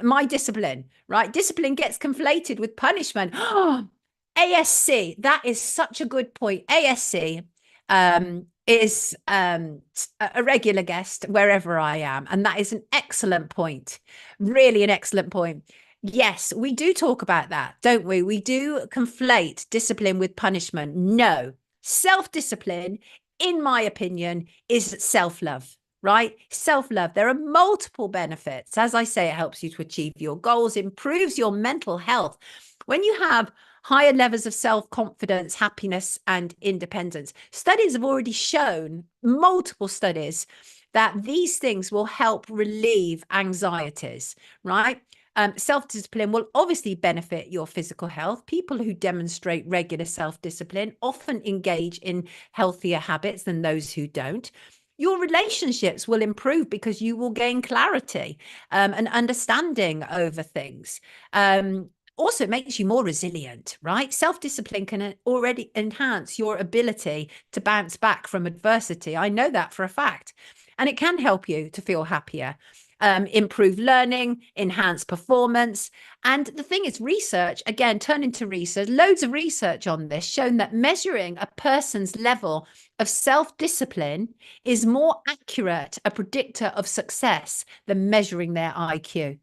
My discipline, right? Discipline gets conflated with punishment. ASC, that is such a good point. ASC is a regular guest wherever I am. And that is an excellent point. Really an excellent point. Yes, we do talk about that, don't we? We do conflate discipline with punishment. No, self-discipline, in my opinion, is self-love. Right? Self-love. There are multiple benefits. As I say, it helps you to achieve your goals, improves your mental health. When you have higher levels of self-confidence, happiness, and independence, studies have already shown, multiple studies, that these things will help relieve anxieties, right? Self-discipline will obviously benefit your physical health. People who demonstrate regular self-discipline often engage in healthier habits than those who don't. Your relationships will improve because you will gain clarity and understanding over things. Also, it makes you more resilient, right? Self-discipline can already enhance your ability to bounce back from adversity. I know that for a fact. And it can help you to feel happier, improve learning, enhance performance. And the thing is, research, again, turn into research, loads of research on this, shown that measuring a person's level of self-discipline is more accurate a predictor of success than measuring their IQ.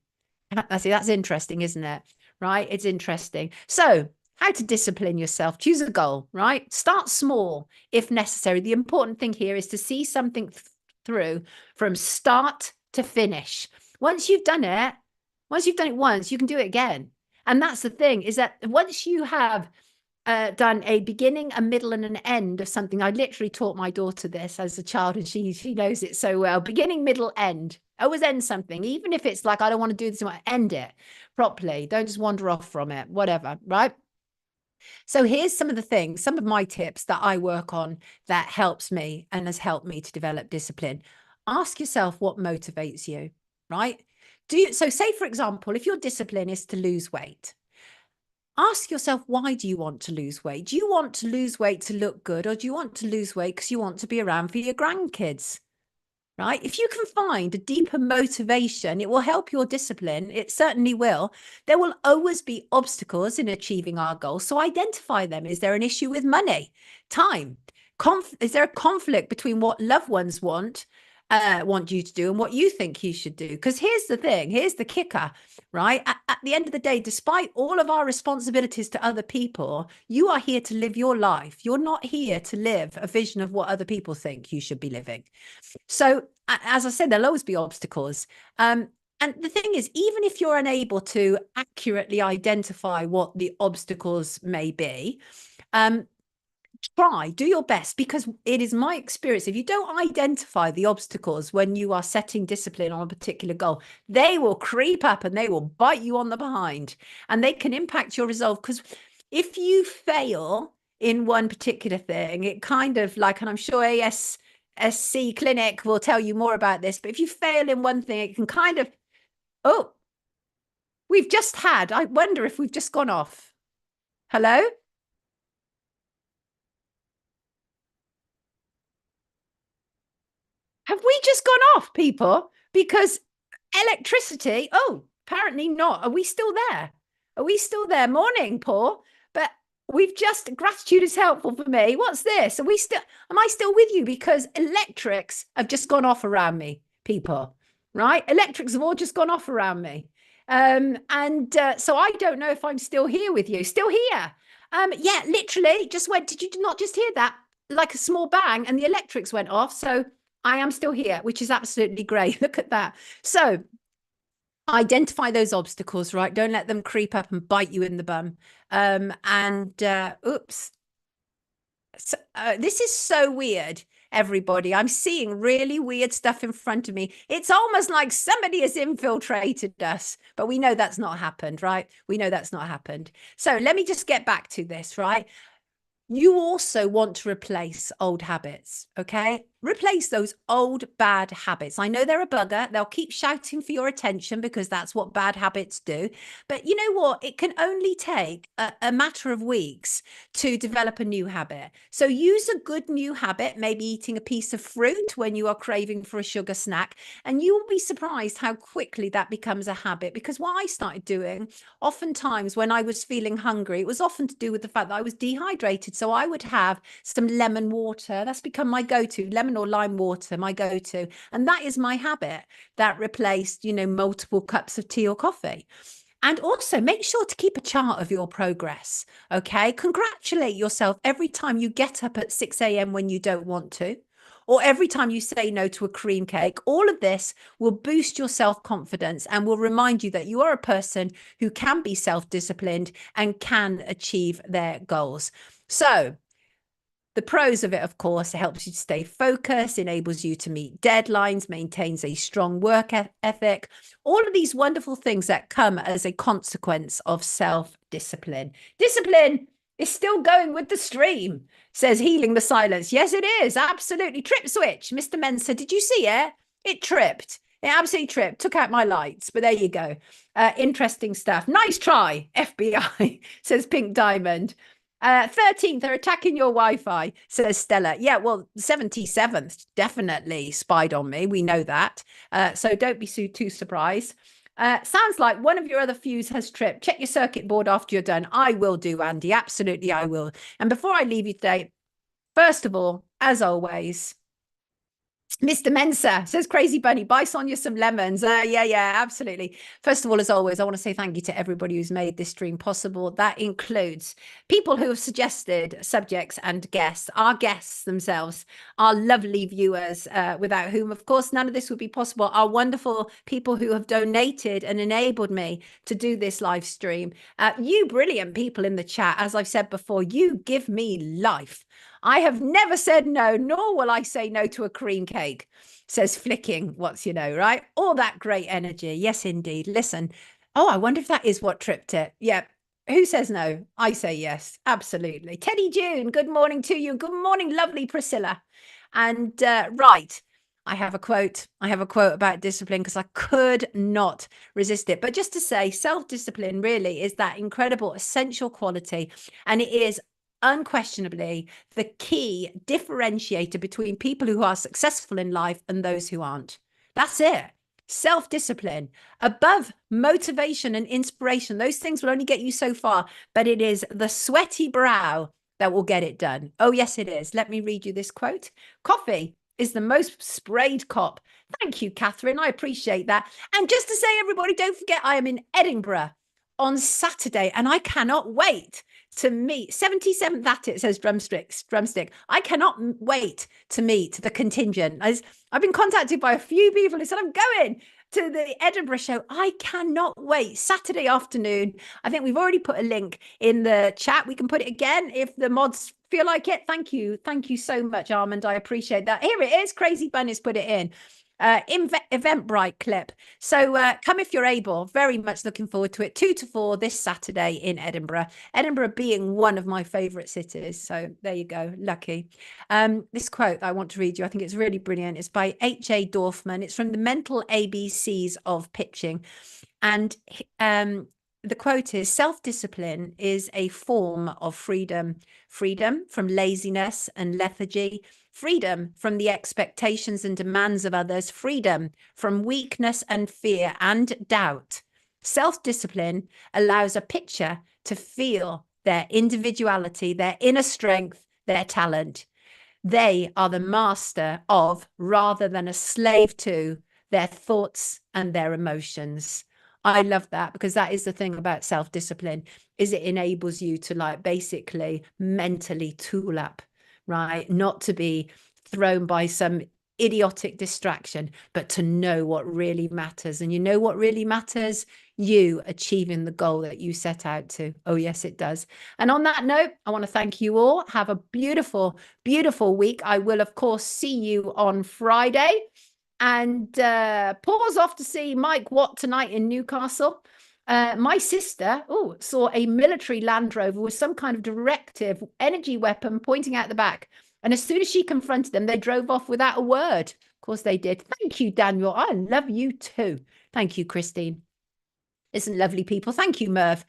I see, that's interesting, isn't it? Right? It's interesting. So how to discipline yourself? Choose a goal, right? Start small if necessary. The important thing here is to see something through from start to finish. Once you've done it once, you can do it again. And that's the thing, is that once you have done a beginning, a middle, and an end of something, I literally taught my daughter this as a child, and she knows it so well. Beginning, middle, end. Always end something, even if it's like, I don't want to do this, end it properly. Don't just wander off from it, whatever, right? So here's some of the things, some of my tips that I work on that helps me and has helped me to develop discipline. Ask yourself what motivates you, right? So say, for example, if your discipline is to lose weight, ask yourself, why do you want to lose weight? Do you want to lose weight to look good, or do you want to lose weight because you want to be around for your grandkids? Right? If you can find a deeper motivation, it will help your discipline. It certainly will. There will always be obstacles in achieving our goals. So identify them. Is there an issue with money, time? Is there a conflict between what loved ones want you to do and what you think you should do? Because here's the thing, here's the kicker, right? At the end of the day, despite all of our responsibilities to other people, you are here to live your life. You're not here to live a vision of what other people think you should be living. So as I said, there'll always be obstacles. And the thing is, even if you're unable to accurately identify what the obstacles may be, do your best, because it is my experience, if you don't identify the obstacles when you are setting discipline on a particular goal, they will creep up and they will bite you on the behind, and they can impact your resolve. Because if you fail in one particular thing, it kind of like, and I'm sure ASC Clinic will tell you more about this, but if you fail in one thing, it can kind of, oh, I wonder if we've just gone off. Hello? Have we just gone off, people? Because electricity, oh, apparently not. Are we still there? Are we still there? Morning, Paul. But gratitude is helpful for me. What's this? Am I still with you? Because electrics have just gone off around me, people, right? Electrics have all just gone off around me. So I don't know if I'm still here with you. Still here. Yeah, literally just went, did you not just hear that? Like a small bang, and the electrics went off. So I am still here, which is absolutely great. Look at that. So identify those obstacles, right? Don't let them creep up and bite you in the bum. Oops. So, this is so weird, everybody. I'm seeing really weird stuff in front of me. It's almost like somebody has infiltrated us, but we know that's not happened, right? We know that's not happened. So let me just get back to this, right? You also want to replace old habits, okay? Replace those old bad habits. I know they're a bugger. They'll keep shouting for your attention because that's what bad habits do. But you know what? It can only take a matter of weeks to develop a new habit. So use a good new habit, maybe eating a piece of fruit when you are craving for a sugar snack, and you will be surprised how quickly that becomes a habit. Because what I started doing, oftentimes when I was feeling hungry, it was often to do with the fact that I was dehydrated. So I would have some lemon water. That's become my go-to, lemon or lime water, my go-to. And that is my habit that replaced, multiple cups of tea or coffee. And also make sure to keep a chart of your progress. Okay. Congratulate yourself every time you get up at 6 a.m. when you don't want to, or every time you say no to a cream cake. All of this will boost your self-confidence and will remind you that you are a person who can be self-disciplined and can achieve their goals. So the pros of it, of course, it helps you to stay focused, enables you to meet deadlines, maintains a strong work ethic, all of these wonderful things that come as a consequence of self-discipline. Discipline is still going with the stream, says Healing the Silence. Yes, it is. Absolutely. Trip switch. Mr. Mensa, did you see it? It tripped. It absolutely tripped. Took out my lights, but there you go. Interesting stuff. Nice try, FBI, says Pink Diamond. 13th, they're attacking your Wi-Fi, says Stella. Yeah, well, 77th definitely spied on me. We know that. So don't be too surprised. Sounds like one of your other fuse has tripped. Check your circuit board after you're done. I will do, Andy. Absolutely, I will. And before I leave you today, first of all, as always, Mr. Mensa says, Crazy Bunny, buy Sonia some lemons. Yeah, absolutely. First of all, as always, I want to say thank you to everybody who's made this stream possible. That includes people who have suggested subjects and guests, our guests themselves, our lovely viewers, without whom, of course, none of this would be possible. Our wonderful people who have donated and enabled me to do this live stream. You brilliant people in the chat, as I've said before, you give me life. I have never said no, nor will I say no to a cream cake, says Flicking. Right? All that great energy. Yes, indeed. Listen. Oh, I wonder if that is what tripped it. Yeah. Who says no? I say yes. Absolutely. Teddy June, good morning to you. Good morning, lovely Priscilla. And right. I have a quote about discipline because I could not resist it. But just to say, self-discipline really is that incredible, essential quality. And it is unquestionably the key differentiator between people who are successful in life and those who aren't. That's it. Self-discipline above motivation and inspiration. Those things will only get you so far, but it is the sweaty brow that will get it done. Oh, yes, it is. Let me read you this quote. Coffee is the most sprayed cop. Thank you, Catherine. I appreciate that. And just to say, everybody, don't forget, I am in Edinburgh on Saturday, and I cannot wait to meet 77th at it, says drumstick. I cannot wait to meet the contingent. I've been contacted by a few people who said, I'm going. to the Edinburgh show. I cannot wait. Saturday afternoon. I think we've already put a link in the chat. We can put it again if the mods feel like it. Thank you. Thank you so much, Armand. I appreciate that. Here it is. Crazy Bun has put it in. Eventbrite clip. So come if you're able. Very much looking forward to it. 2 to 4 this Saturday in Edinburgh. Edinburgh being one of my favourite cities. So there you go. Lucky. This quote I want to read you, I think it's really brilliant. It's by H.A. Dorfman. It's from the Mental ABCs of Pitching. And the quote is, self-discipline is a form of freedom. Freedom from laziness and lethargy. Freedom from the expectations and demands of others. Freedom from weakness and fear and doubt. Self-discipline allows a pitcher to feel their individuality, their inner strength, their talent. They are the master of, rather than a slave to, their thoughts and their emotions. I love that, because that is the thing about self-discipline, is it enables you to, like, basically mentally tool up, right? Not to be thrown by some idiotic distraction, but to know what really matters. And you know what really matters? You achieving the goal that you set out to. Oh, yes, it does. And on that note, I want to thank you all. Have a beautiful, beautiful week. I will, of course, see you on Friday. And Paul's off to see Mike Watt tonight in Newcastle. My sister saw a military Land Rover with some kind of directive energy weapon pointing out the back. And as soon as she confronted them, they drove off without a word. Of course they did. Thank you, Daniel. I love you too. Thank you, Christine. Listen, lovely people. Thank you, Merv.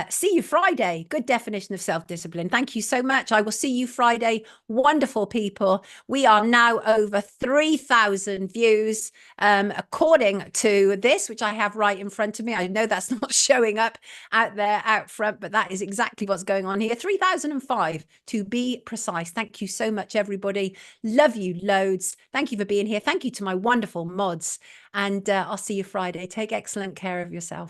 See you Friday. Good definition of self-discipline. Thank you so much. I will see you Friday. Wonderful people. We are now over 3,000 views, according to this, which I have right in front of me. I know that's not showing up out there out front, but that is exactly what's going on here. 3,005 to be precise. Thank you so much, everybody. Love you loads. Thank you for being here. Thank you to my wonderful mods. And I'll see you Friday. Take excellent care of yourself.